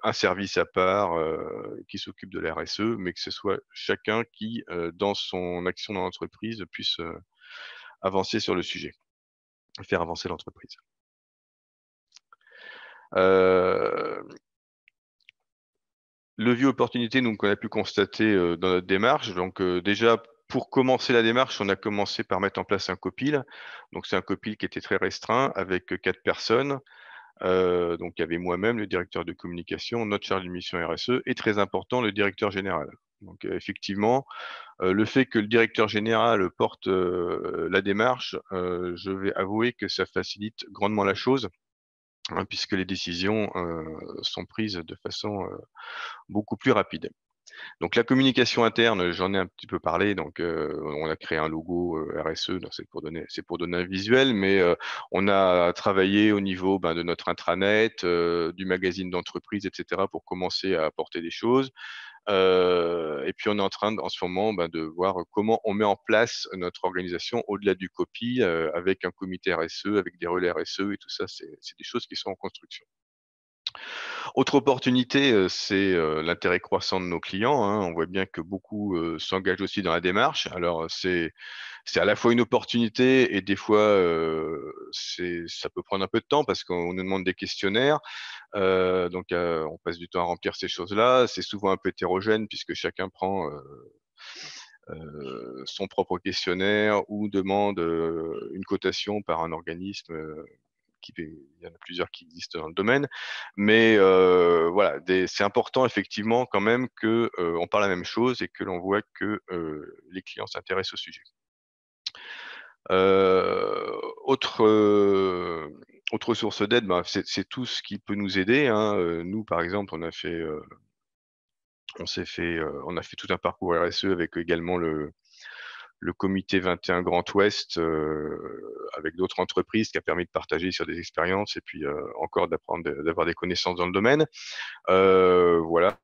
Speaker 3: un service à part qui s'occupe de la RSE, mais que ce soit chacun qui, dans son action dans l'entreprise, puisse avancer sur le sujet, faire avancer l'entreprise. Levier opportunité, donc on a pu constater dans notre démarche. Donc déjà, pour commencer la démarche, on a commencé par mettre en place un copil. Donc c'est un copil qui était très restreint avec 4 personnes. Donc il y avait moi-même, le directeur de communication, notre chargé de mission RSE et très important, le directeur général. Donc effectivement, le fait que le directeur général porte la démarche, je vais avouer que ça facilite grandement la chose, hein, puisque les décisions sont prises de façon beaucoup plus rapide. Donc la communication interne, j'en ai un petit peu parlé. Donc on a créé un logo RSE, c'est pour donner un visuel, mais on a travaillé au niveau de notre intranet, du magazine d'entreprise, etc., pour commencer à apporter des choses. Et puis on est en train en ce moment de voir comment on met en place notre organisation au-delà du copy, avec un comité RSE, avec des relais RSE et tout ça, c'est des choses qui sont en construction. Autre opportunité, c'est l'intérêt croissant de nos clients, hein. On voit bien que beaucoup s'engagent aussi dans la démarche. Alors c'est à la fois une opportunité et des fois ça peut prendre un peu de temps parce qu'on nous demande des questionnaires. Donc on passe du temps à remplir ces choses-là. C'est souvent un peu hétérogène puisque chacun prend son propre questionnaire ou demande une cotation par un organisme. Il y en a plusieurs qui existent dans le domaine, mais voilà, c'est important effectivement quand même que on parle la même chose et que l'on voit que les clients s'intéressent au sujet. Autre source d'aide, c'est tout ce qui peut nous aider, hein. Nous, par exemple, on a fait tout un parcours RSE avec également le comité 21 Grand Ouest avec d'autres entreprises qui a permis de partager sur des expériences et puis encore d'avoir des connaissances dans le domaine. Voilà,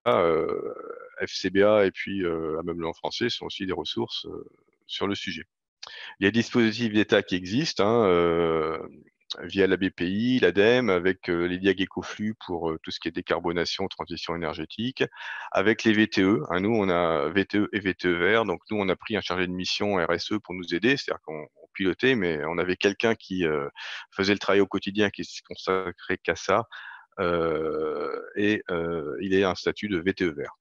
Speaker 3: FCBA et puis Ameublement Français sont aussi des ressources sur le sujet. Il y a des dispositifs d'État qui existent, hein, via la BPI, l'ADEME, avec les diag écoflux pour tout ce qui est décarbonation, transition énergétique, avec les VTE. Hein, nous, on a VTE et VTE vert. Donc, nous, on a pris un chargé de mission RSE pour nous aider, c'est-à-dire qu'on pilotait, mais on avait quelqu'un qui faisait le travail au quotidien, qui se consacrait qu'à ça, et il est un statut de VTE vert.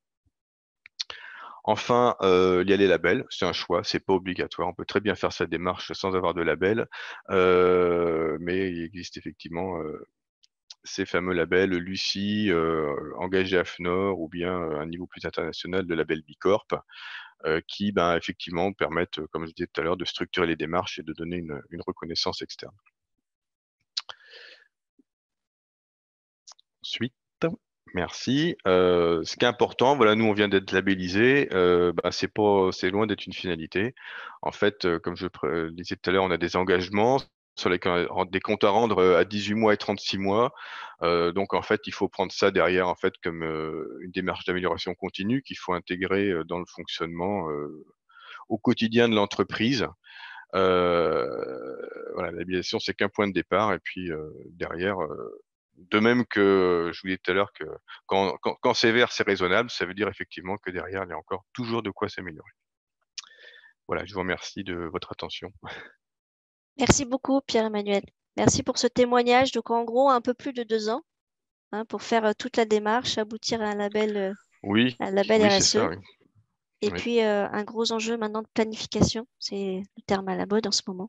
Speaker 3: Enfin, il y a les labels, c'est un choix, c'est pas obligatoire. On peut très bien faire sa démarche sans avoir de label, mais il existe effectivement ces fameux labels Lucie, engagé AFNOR ou bien un niveau plus international de label Bicorp, qui effectivement permettent, comme je disais tout à l'heure, de structurer les démarches et de donner une reconnaissance externe. Ensuite. Merci. Ce qui est important, voilà, nous on vient d'être labellisé, c'est loin d'être une finalité. En fait, comme je disais tout à l'heure, on a des engagements sur des comptes à rendre à 18 mois et 36 mois. Donc en fait, il faut prendre ça derrière en fait comme une démarche d'amélioration continue qu'il faut intégrer dans le fonctionnement au quotidien de l'entreprise. Voilà, la labellisation, c'est qu'un point de départ et puis derrière. De même que je vous disais tout à l'heure que quand c'est vert, c'est raisonnable, ça veut dire effectivement que derrière, il y a encore toujours de quoi s'améliorer. Voilà, je vous remercie de votre attention.
Speaker 1: Merci beaucoup, Pierre-Emmanuel. Merci pour ce témoignage. Donc, en gros, un peu plus de 2 ans pour faire toute la démarche, aboutir à un label
Speaker 3: Oui,
Speaker 1: RSE.
Speaker 3: c'est ça, oui.
Speaker 1: Et puis, un gros enjeu maintenant de planification. C'est le terme à la mode en ce moment.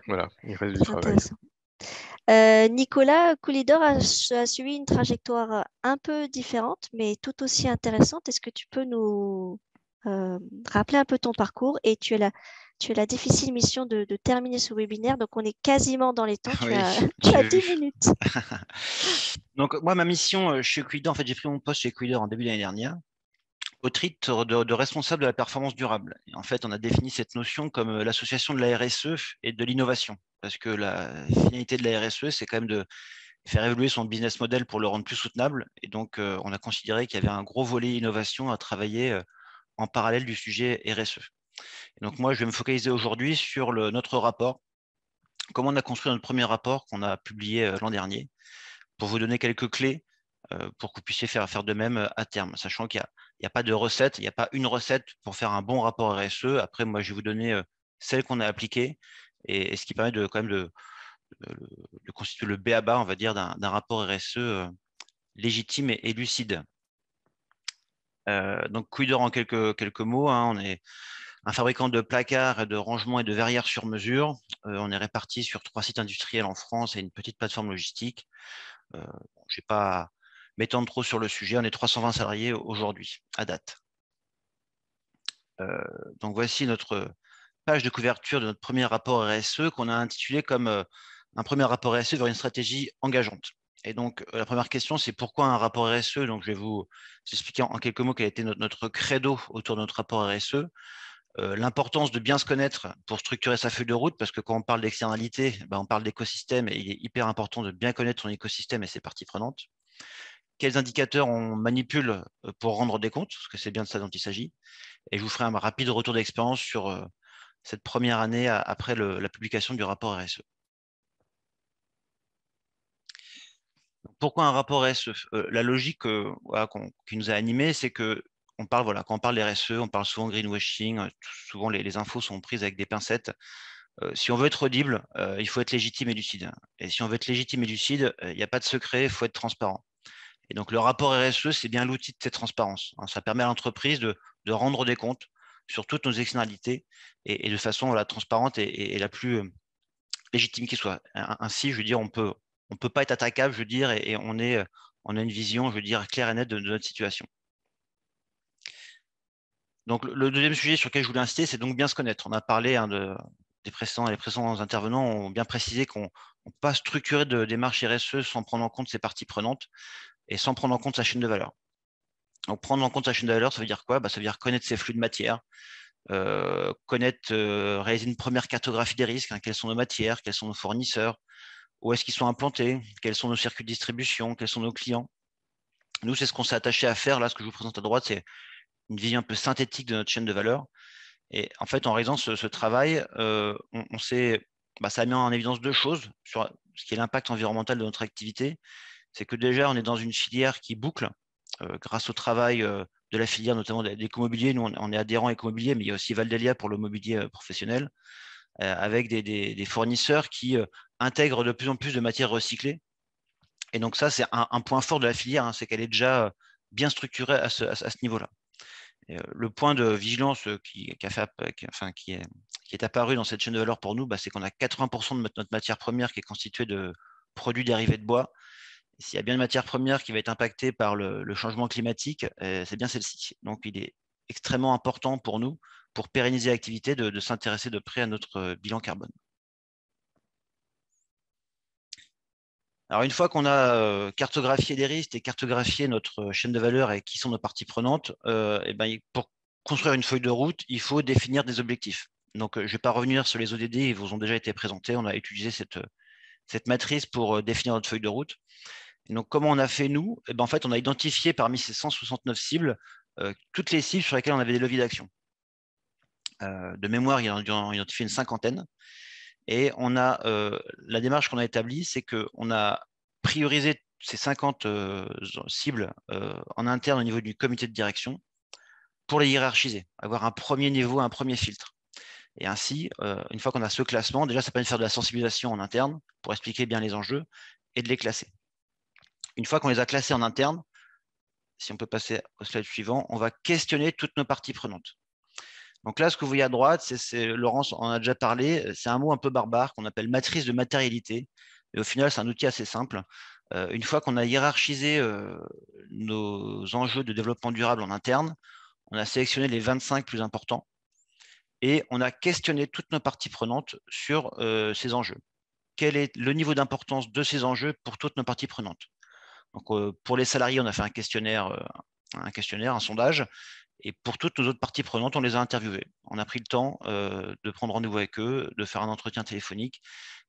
Speaker 3: Voilà, il reste du
Speaker 1: Très
Speaker 3: travail.
Speaker 1: intéressant. Nicolas Coulidor a suivi une trajectoire un peu différente, mais tout aussi intéressante. Est-ce que tu peux nous rappeler un peu ton parcours? Et tu as la difficile mission de terminer ce webinaire, donc on est quasiment dans les temps.
Speaker 4: Oui,
Speaker 1: Tu as 10 minutes.
Speaker 4: Donc, moi, ma mission chez Equidor, en fait, j'ai pris mon poste chez Equidor en début d'année dernière. au titre de responsable de la performance durable. Et en fait, on a défini cette notion comme l'association de la RSE et de l'innovation, parce que la finalité de la RSE, c'est quand même de faire évoluer son business model pour le rendre plus soutenable. Et donc, on a considéré qu'il y avait un gros volet innovation à travailler en parallèle du sujet RSE. Et donc, moi, je vais me focaliser aujourd'hui sur notre rapport, comment on a construit notre premier rapport qu'on a publié l'an dernier, pour vous donner quelques clés pour que vous puissiez faire de même à terme, sachant qu'il n'y a pas de recette, il n'y a pas une recette pour faire un bon rapport RSE. Après, moi, je vais vous donner celle qu'on a appliquée et ce qui permet de quand même de constituer le b.a.-ba, on va dire, d'un rapport RSE légitime et lucide. Donc, Quidor en quelques mots, hein, on est un fabricant de placards, de rangements et de verrières sur mesure. On est répartis sur 3 sites industriels en France et une petite plateforme logistique. Je ne vais pas m'étendre trop sur le sujet. On est 320 salariés aujourd'hui, à date. Donc, voici notre page de couverture de notre premier rapport RSE qu'on a intitulé comme un premier rapport RSE vers une stratégie engageante. Et donc, la première question, c'est pourquoi un rapport RSE? Donc, je vais vous expliquer en quelques mots quel a été notre credo autour de notre rapport RSE. L'importance de bien se connaître pour structurer sa feuille de route, parce que quand on parle d'externalité, on parle d'écosystème et il est hyper important de bien connaître son écosystème et ses parties prenantes. Quels indicateurs on manipule pour rendre des comptes, parce que c'est bien de ça dont il s'agit. Et je vous ferai un rapide retour d'expérience sur cette première année après la publication du rapport RSE. Pourquoi un rapport RSE? La logique qui nous a animés, c'est que quand on parle des RSE, on parle souvent greenwashing, souvent les infos sont prises avec des pincettes. Si on veut être audible, il faut être légitime et lucide. Et si on veut être légitime et lucide, il n'y a pas de secret, il faut être transparent. Et donc, le rapport RSE, c'est bien l'outil de cette transparence. Ça permet à l'entreprise de rendre des comptes sur toutes nos externalités et de façon transparente et la plus légitime qui soit. Ainsi, je veux dire, on peut pas être attaquable, je veux dire, et on a une vision, je veux dire, claire et nette de notre situation. Donc, le deuxième sujet sur lequel je voulais insister, c'est donc bien se connaître. On a parlé les précédents intervenants ont bien précisé qu'on ne peut pas structurer de démarche RSE sans prendre en compte ses parties prenantes et sans prendre en compte sa chaîne de valeur. Donc, prendre en compte sa chaîne de valeur, ça veut dire quoi? Ça veut dire connaître ses flux de matière, réaliser une première cartographie des risques, quelles sont nos matières, quels sont nos fournisseurs, où est-ce qu'ils sont implantés, quels sont nos circuits de distribution, quels sont nos clients. Nous, c'est ce qu'on s'est attaché à faire. Là, ce que je vous présente à droite, c'est une vision un peu synthétique de notre chaîne de valeur. Et en fait, en réalisant ce travail, ça a mis en évidence deux choses sur ce qui est l'impact environnemental de notre activité. C'est que déjà, on est dans une filière qui boucle grâce au travail de la filière, notamment des écomobiliers. Nous, on est adhérents écomobiliers, mais il y a aussi Valdelia pour le mobilier professionnel, avec des fournisseurs qui intègrent de plus en plus de matières recyclées. Et donc ça, c'est un point fort de la filière, hein, c'est qu'elle est déjà bien structurée à ce niveau-là. Le point de vigilance qui est apparu dans cette chaîne de valeur pour nous, c'est qu'on a 80% de notre matière première qui est constituée de produits dérivés de bois. S'il y a bien une matière première qui va être impactée par le changement climatique, c'est bien celle-ci. Donc, il est extrêmement important pour nous, pour pérenniser l'activité, de s'intéresser de près à notre bilan carbone. Alors, une fois qu'on a cartographié les risques et cartographié notre chaîne de valeur et qui sont nos parties prenantes, pour construire une feuille de route, il faut définir des objectifs. Donc, je ne vais pas revenir sur les ODD, ils vous ont déjà été présentés. On a utilisé cette matrice pour définir notre feuille de route. Et donc, comment on a fait, nous? En fait, on a identifié parmi ces 169 cibles toutes les cibles sur lesquelles on avait des leviers d'action. De mémoire, il y en a identifié une cinquantaine. Et on a la démarche qu'on a établie, c'est qu'on a priorisé ces 50 cibles en interne au niveau du comité de direction pour les hiérarchiser, avoir un premier niveau, un premier filtre. Et ainsi, une fois qu'on a ce classement, déjà, ça permet de faire de la sensibilisation en interne pour expliquer bien les enjeux et de les classer. Une fois qu'on les a classés en interne, si on peut passer au slide suivant, on va questionner toutes nos parties prenantes. Donc là, ce que vous voyez à droite, Laurence en a déjà parlé, c'est un mot un peu barbare qu'on appelle matrice de matérialité. Et au final, c'est un outil assez simple. Une fois qu'on a hiérarchisé nos enjeux de développement durable en interne, on a sélectionné les 25 plus importants et on a questionné toutes nos parties prenantes sur ces enjeux. Quel est le niveau d'importance de ces enjeux pour toutes nos parties prenantes? Donc, pour les salariés, on a fait un questionnaire, un sondage. Et pour toutes nos autres parties prenantes, on les a interviewées. On a pris le temps de prendre rendez-vous avec eux, de faire un entretien téléphonique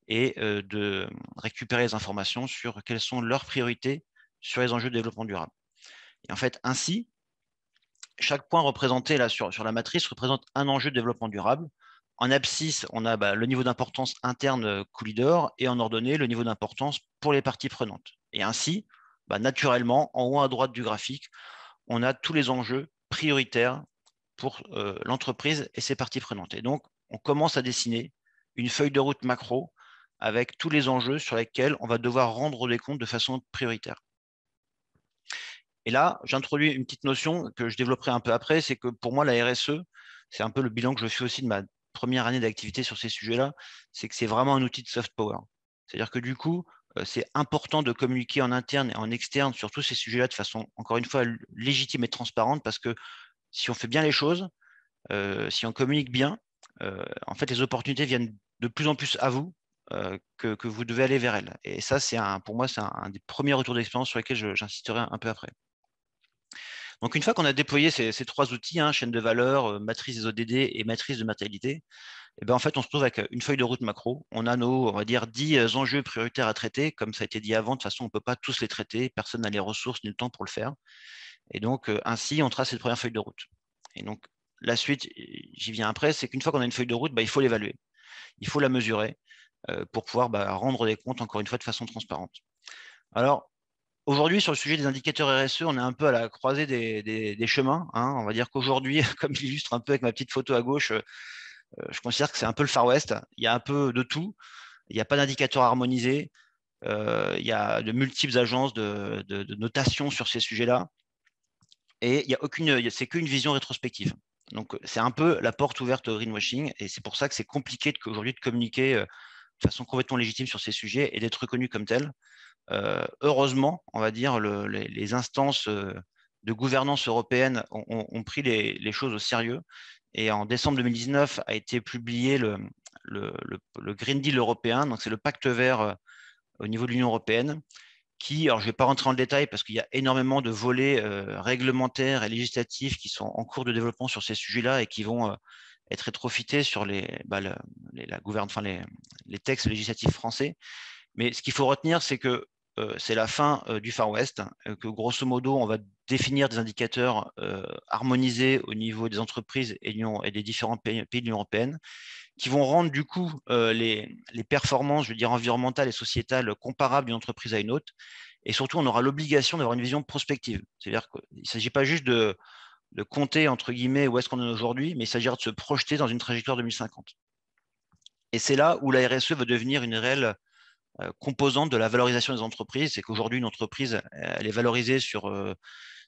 Speaker 4: et de récupérer les informations sur quelles sont leurs priorités sur les enjeux de développement durable. Et en fait, ainsi, chaque point représenté là sur la matrice représente un enjeu de développement durable. En abscisse, on a le niveau d'importance interne Coolidor et en ordonnée, le niveau d'importance pour les parties prenantes. Et ainsi, naturellement, en haut à droite du graphique, on a tous les enjeux prioritaires pour l'entreprise et ses parties prenantes. Et donc, on commence à dessiner une feuille de route macro avec tous les enjeux sur lesquels on va devoir rendre des comptes de façon prioritaire. Et là, j'introduis une petite notion que je développerai un peu après, c'est que pour moi, la RSE, c'est un peu le bilan que je fais aussi de ma première année d'activité sur ces sujets-là, c'est que c'est vraiment un outil de soft power. C'est-à-dire que du coup, c'est important de communiquer en interne et en externe sur tous ces sujets-là de façon, encore une fois, légitime et transparente, parce que si on fait bien les choses, si on communique bien, en fait, les opportunités viennent de plus en plus à vous, que vous devez aller vers elles. Et ça, pour moi, c'est un des premiers retours d'expérience sur lesquels j'insisterai un peu après. Donc, une fois qu'on a déployé ces 3 outils, chaîne de valeur, matrice des ODD et matrice de matérialité, en fait, on se trouve avec une feuille de route macro. On a on va dire, 10 enjeux prioritaires à traiter. Comme ça a été dit avant, de toute façon, on ne peut pas tous les traiter. Personne n'a les ressources ni le temps pour le faire. Et donc, ainsi, on trace cette première feuille de route. Et donc, la suite, j'y viens après, c'est qu'une fois qu'on a une feuille de route, il faut l'évaluer. Il faut la mesurer pour pouvoir rendre des comptes, encore une fois, de façon transparente. Alors, aujourd'hui, sur le sujet des indicateurs RSE, on est un peu à la croisée des chemins. On va dire qu'aujourd'hui, comme j'illustre un peu avec ma petite photo à gauche, je considère que c'est un peu le Far West. Il y a un peu de tout. Il n'y a pas d'indicateur harmonisé. Il y a de multiples agences de notation sur ces sujets-là. Et c'est qu'une vision rétrospective. Donc, c'est un peu la porte ouverte au greenwashing. Et c'est pour ça que c'est compliqué aujourd'hui de communiquer de façon complètement légitime sur ces sujets et d'être reconnu comme tel. Heureusement, on va dire, les instances de gouvernance européenne ont pris les choses au sérieux. Et en décembre 2019 a été publié le Green Deal européen. Donc, c'est le pacte vert au niveau de l'Union européenne qui, alors je ne vais pas rentrer en détail parce qu'il y a énormément de volets réglementaires et législatifs qui sont en cours de développement sur ces sujets-là et qui vont être rétrofités sur les textes législatifs français. Mais ce qu'il faut retenir, c'est que c'est la fin du Far West, que grosso modo, on va définir des indicateurs harmonisés au niveau des entreprises et des différents pays de l'Union européenne, qui vont rendre du coup les performances, je veux dire, environnementales et sociétales comparables d'une entreprise à une autre. Et surtout, on aura l'obligation d'avoir une vision prospective. C'est-à-dire qu'il ne s'agit pas juste de compter, entre guillemets, où est-ce qu'on est aujourd'hui, mais il s'agira de se projeter dans une trajectoire 2050. Et c'est là où la RSE va devenir une réelle composante de la valorisation des entreprises. C'est qu'aujourd'hui, une entreprise, elle est valorisée sur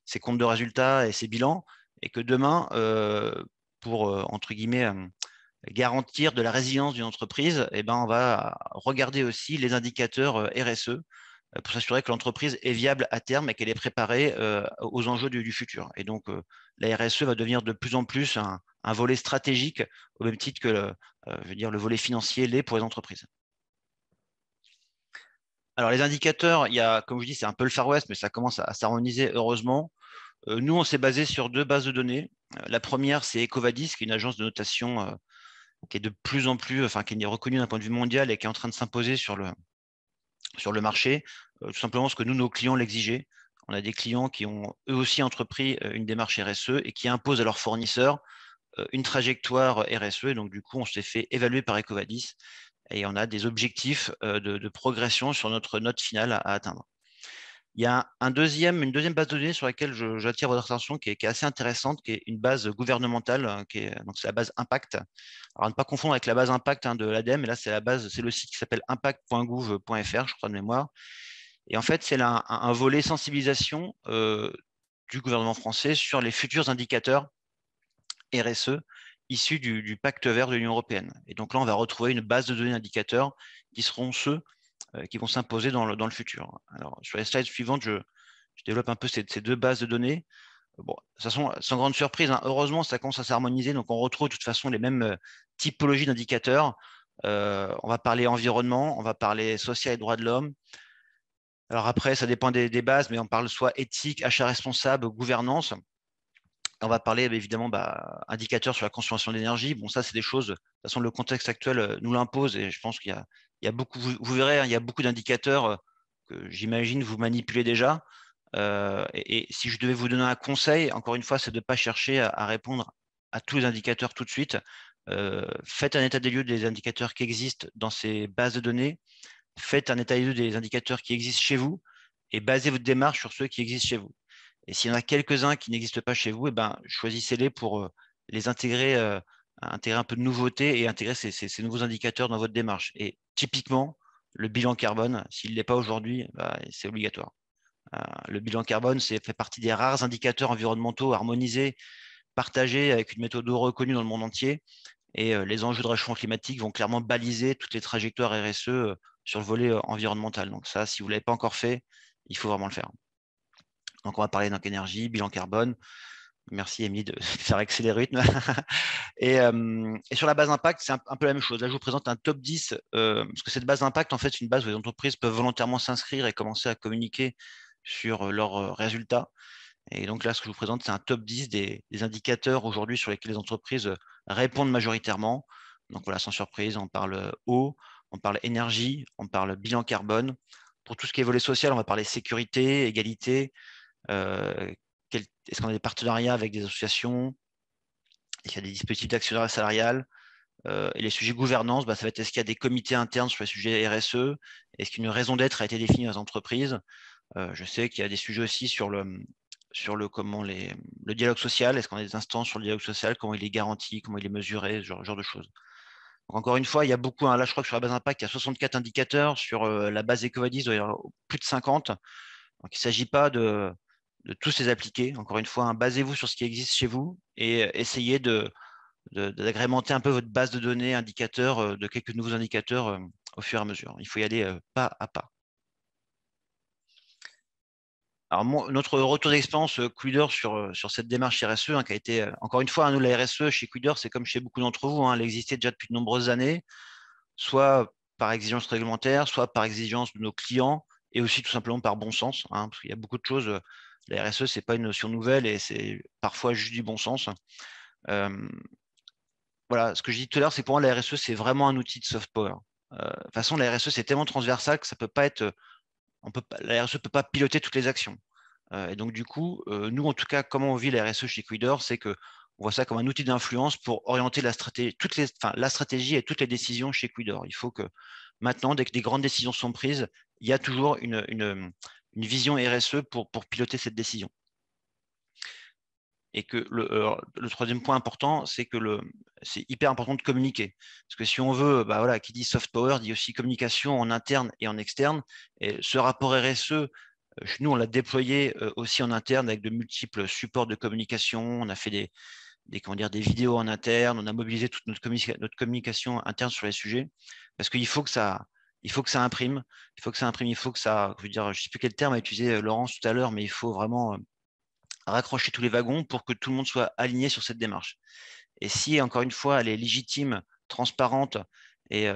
Speaker 4: ses comptes de résultats et ses bilans, et que demain, pour, entre guillemets, garantir de la résilience d'une entreprise, on va regarder aussi les indicateurs RSE pour s'assurer que l'entreprise est viable à terme et qu'elle est préparée aux enjeux du futur. Et donc, la RSE va devenir de plus en plus un volet stratégique, au même titre que le volet financier l'est pour les entreprises. Alors, les indicateurs, il y a, comme je dis, c'est un peu le Far West, mais ça commence à s'harmoniser, heureusement. Nous, on s'est basé sur 2 bases de données. La première, c'est EcoVadis, qui est une agence de notation qui est de plus en plus, qui est reconnue d'un point de vue mondial et qui est en train de s'imposer sur le marché, tout simplement parce que nous, nos clients l'exigeaient. On a des clients qui ont eux aussi entrepris une démarche RSE et qui imposent à leurs fournisseurs une trajectoire RSE. Et donc, du coup, on s'est fait évaluer par EcoVadis et on a des objectifs de progression sur notre note finale à atteindre. Il y a une deuxième base de données sur laquelle j'attire votre attention qui est assez intéressante, qui est une base gouvernementale, donc c'est la base Impact. Alors, ne pas confondre avec la base Impact de l'ADEME, et là c'est le site qui s'appelle impact.gouv.fr, je crois de mémoire. Et en fait, c'est un volet sensibilisation du gouvernement français sur les futurs indicateurs RSE issus du pacte vert de l'Union européenne. Et donc là, on va retrouver une base de données d'indicateurs qui seront ceux qui vont s'imposer dans le futur. Alors, sur les slides suivantes, je développe un peu ces 2 bases de données. Bon, de toute façon, sans grande surprise, heureusement, ça commence à s'harmoniser. Donc, on retrouve de toute façon les mêmes typologies d'indicateurs. On va parler environnement, on va parler social et droits de l'homme. Alors après, ça dépend des bases, mais on parle soit éthique, achat responsable, gouvernance. On va parler évidemment indicateurs sur la consommation d'énergie. Bon, ça, c'est des choses, de toute façon, le contexte actuel nous l'impose et je pense qu'il y a beaucoup, vous verrez, hein, il y a beaucoup d'indicateurs que j'imagine vous manipulez déjà. Et si je devais vous donner un conseil, encore une fois, c'est de ne pas chercher à répondre à tous les indicateurs tout de suite. Faites un état des lieux des indicateurs qui existent dans ces bases de données. Faites un état des lieux des indicateurs qui existent chez vous et basez votre démarche sur ceux qui existent chez vous. Et s'il y en a quelques-uns qui n'existent pas chez vous, choisissez-les pour les intégrer, intégrer un peu de nouveauté et intégrer ces nouveaux indicateurs dans votre démarche. Et typiquement, le bilan carbone, s'il ne l'est pas aujourd'hui, c'est obligatoire. Le bilan carbone, fait partie des rares indicateurs environnementaux harmonisés, partagés avec une méthode reconnue dans le monde entier. Et les enjeux de réchauffement climatique vont clairement baliser toutes les trajectoires RSE sur le volet environnemental. Donc ça, si vous ne l'avez pas encore fait, il faut vraiment le faire. Donc on va parler d'énergie, bilan carbone. Merci Émilie de faire accélérer le rythme. Et sur la base impact, c'est un peu la même chose. Là, je vous présente un top 10, parce que cette base impact, en fait, c'est une base où les entreprises peuvent volontairement s'inscrire et commencer à communiquer sur leurs résultats. Et donc là, ce que je vous présente, c'est un top 10 des indicateurs aujourd'hui sur lesquels les entreprises répondent majoritairement. Donc voilà, sans surprise, on parle eau, on parle énergie, on parle bilan carbone. Pour tout ce qui est volet social, on va parler sécurité, égalité. Est-ce qu'on a des partenariats avec des associations? Est-ce qu'il y a des dispositifs d'actionnariat salarial? Et les sujets gouvernance, ça va être est-ce qu'il y a des comités internes sur les sujets RSE? Est-ce qu'une raison d'être a été définie dans les entreprises? Je sais qu'il y a des sujets aussi sur le dialogue social. Est-ce qu'on a des instances sur le dialogue social? Comment il est garanti? Comment il est mesuré? Ce genre de choses. Donc, encore une fois, il y a beaucoup. Là, je crois que sur la base impact, il y a 64 indicateurs. Sur la base EcoVadis, il doit y avoir plus de 50. Donc, il ne s'agit pas de tous les appliquer. Encore une fois, basez-vous sur ce qui existe chez vous et essayez d'agrémenter un peu votre base de données indicateurs, de quelques nouveaux indicateurs au fur et à mesure. Il faut y aller pas à pas. Alors, notre retour d'expérience Quider sur cette démarche RSE, qui a été, encore une fois, nous, la RSE chez Quider, c'est comme chez beaucoup d'entre vous, elle existait déjà depuis de nombreuses années, soit par exigence réglementaire, soit par exigence de nos clients, et aussi tout simplement par bon sens, parce qu'il y a beaucoup de choses. La RSE, ce n'est pas une notion nouvelle et c'est parfois juste du bon sens. Voilà, ce que je dis tout à l'heure, c'est pour moi, la RSE, c'est vraiment un outil de soft power. De toute façon, la RSE, c'est tellement transversal que ça peut pas être. La RSE ne peut pas piloter toutes les actions. Et donc, du coup, nous, en tout cas, comment on vit la RSE chez Quider, c'est qu'on voit ça comme un outil d'influence pour orienter la stratégie et toutes les décisions chez Quider. Il faut que maintenant, dès que des grandes décisions sont prises, il y a toujours une vision RSE pour piloter cette décision. Et que le troisième point important, c'est que c'est hyper important de communiquer. Parce que si on veut, qui dit soft power, dit aussi communication en interne et en externe. Et ce rapport RSE, nous, on l'a déployé aussi en interne avec de multiples supports de communication. On a fait des vidéos en interne. On a mobilisé toute notre communication interne sur les sujets. Parce qu'il faut que ça imprime. Il faut que ça, je ne sais plus quel terme a utilisé Laurence tout à l'heure, mais il faut vraiment raccrocher tous les wagons pour que tout le monde soit aligné sur cette démarche. Et si, encore une fois, elle est légitime, transparente et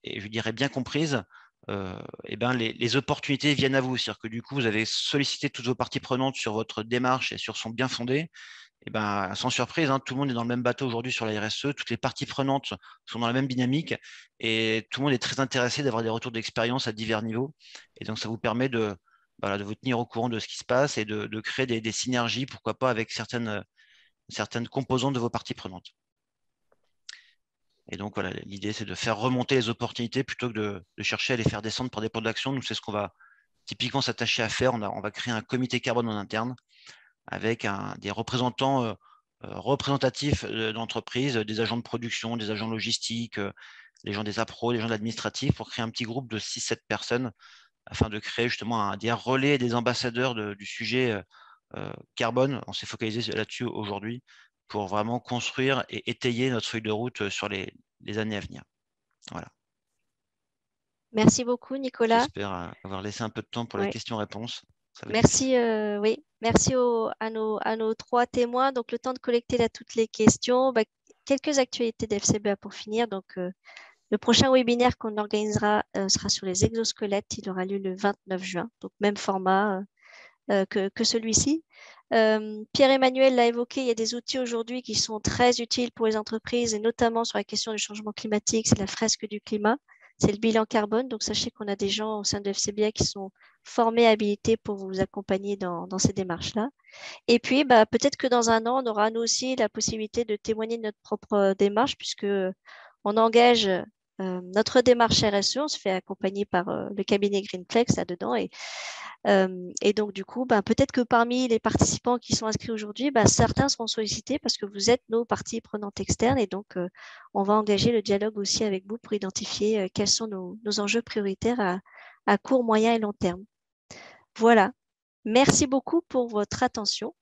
Speaker 4: je dirais bien comprise, les opportunités viennent à vous. C'est-à-dire que du coup, vous avez sollicité toutes vos parties prenantes sur votre démarche et sur son bien fondé. Sans surprise, tout le monde est dans le même bateau aujourd'hui sur la RSE. Toutes les parties prenantes sont dans la même dynamique et tout le monde est très intéressé d'avoir des retours d'expérience à divers niveaux. Et donc, ça vous permet de vous tenir au courant de ce qui se passe et de créer des synergies, pourquoi pas, avec certaines composantes de vos parties prenantes. Et donc, voilà, l'idée, c'est de faire remonter les opportunités plutôt que de chercher à les faire descendre par des plans d'action. Nous, c'est ce qu'on va typiquement s'attacher à faire. On va créer un comité carbone en interne avec des représentants représentatifs d'entreprise, des agents de production, des agents logistiques, les gens des appros, les gens de l'administratif, pour créer un petit groupe de 6-7 personnes afin de créer justement des relais et des ambassadeurs du sujet carbone. On s'est focalisé là-dessus aujourd'hui pour vraiment construire et étayer notre feuille de route sur les années à venir. Voilà.
Speaker 1: Merci beaucoup, Nicolas.
Speaker 4: J'espère avoir laissé un peu de temps pour les questions-réponses.
Speaker 1: Merci, merci à nos 3 témoins. Donc, le temps de collecter là toutes les questions. Quelques actualités d'FCBA pour finir. Donc, le prochain webinaire qu'on organisera sera sur les exosquelettes. Il aura lieu le 29 juin. Donc, même format que celui-ci. Pierre-Emmanuel l'a évoqué, il y a des outils aujourd'hui qui sont très utiles pour les entreprises et notamment sur la question du changement climatique, c'est la fresque du climat, c'est le bilan carbone. Donc, sachez qu'on a des gens au sein de FCBA qui sont formés et habilités pour vous accompagner dans ces démarches-là. Et puis, peut-être que dans un an, on aura nous aussi la possibilité de témoigner de notre propre démarche puisque on engage notre démarche RSE, on se fait accompagner par le cabinet Greenflex là-dedans et donc, du coup, peut-être que parmi les participants qui sont inscrits aujourd'hui, certains seront sollicités parce que vous êtes nos parties prenantes externes et donc, on va engager le dialogue aussi avec vous pour identifier quels sont nos enjeux prioritaires à court, moyen et long terme. Voilà. Merci beaucoup pour votre attention.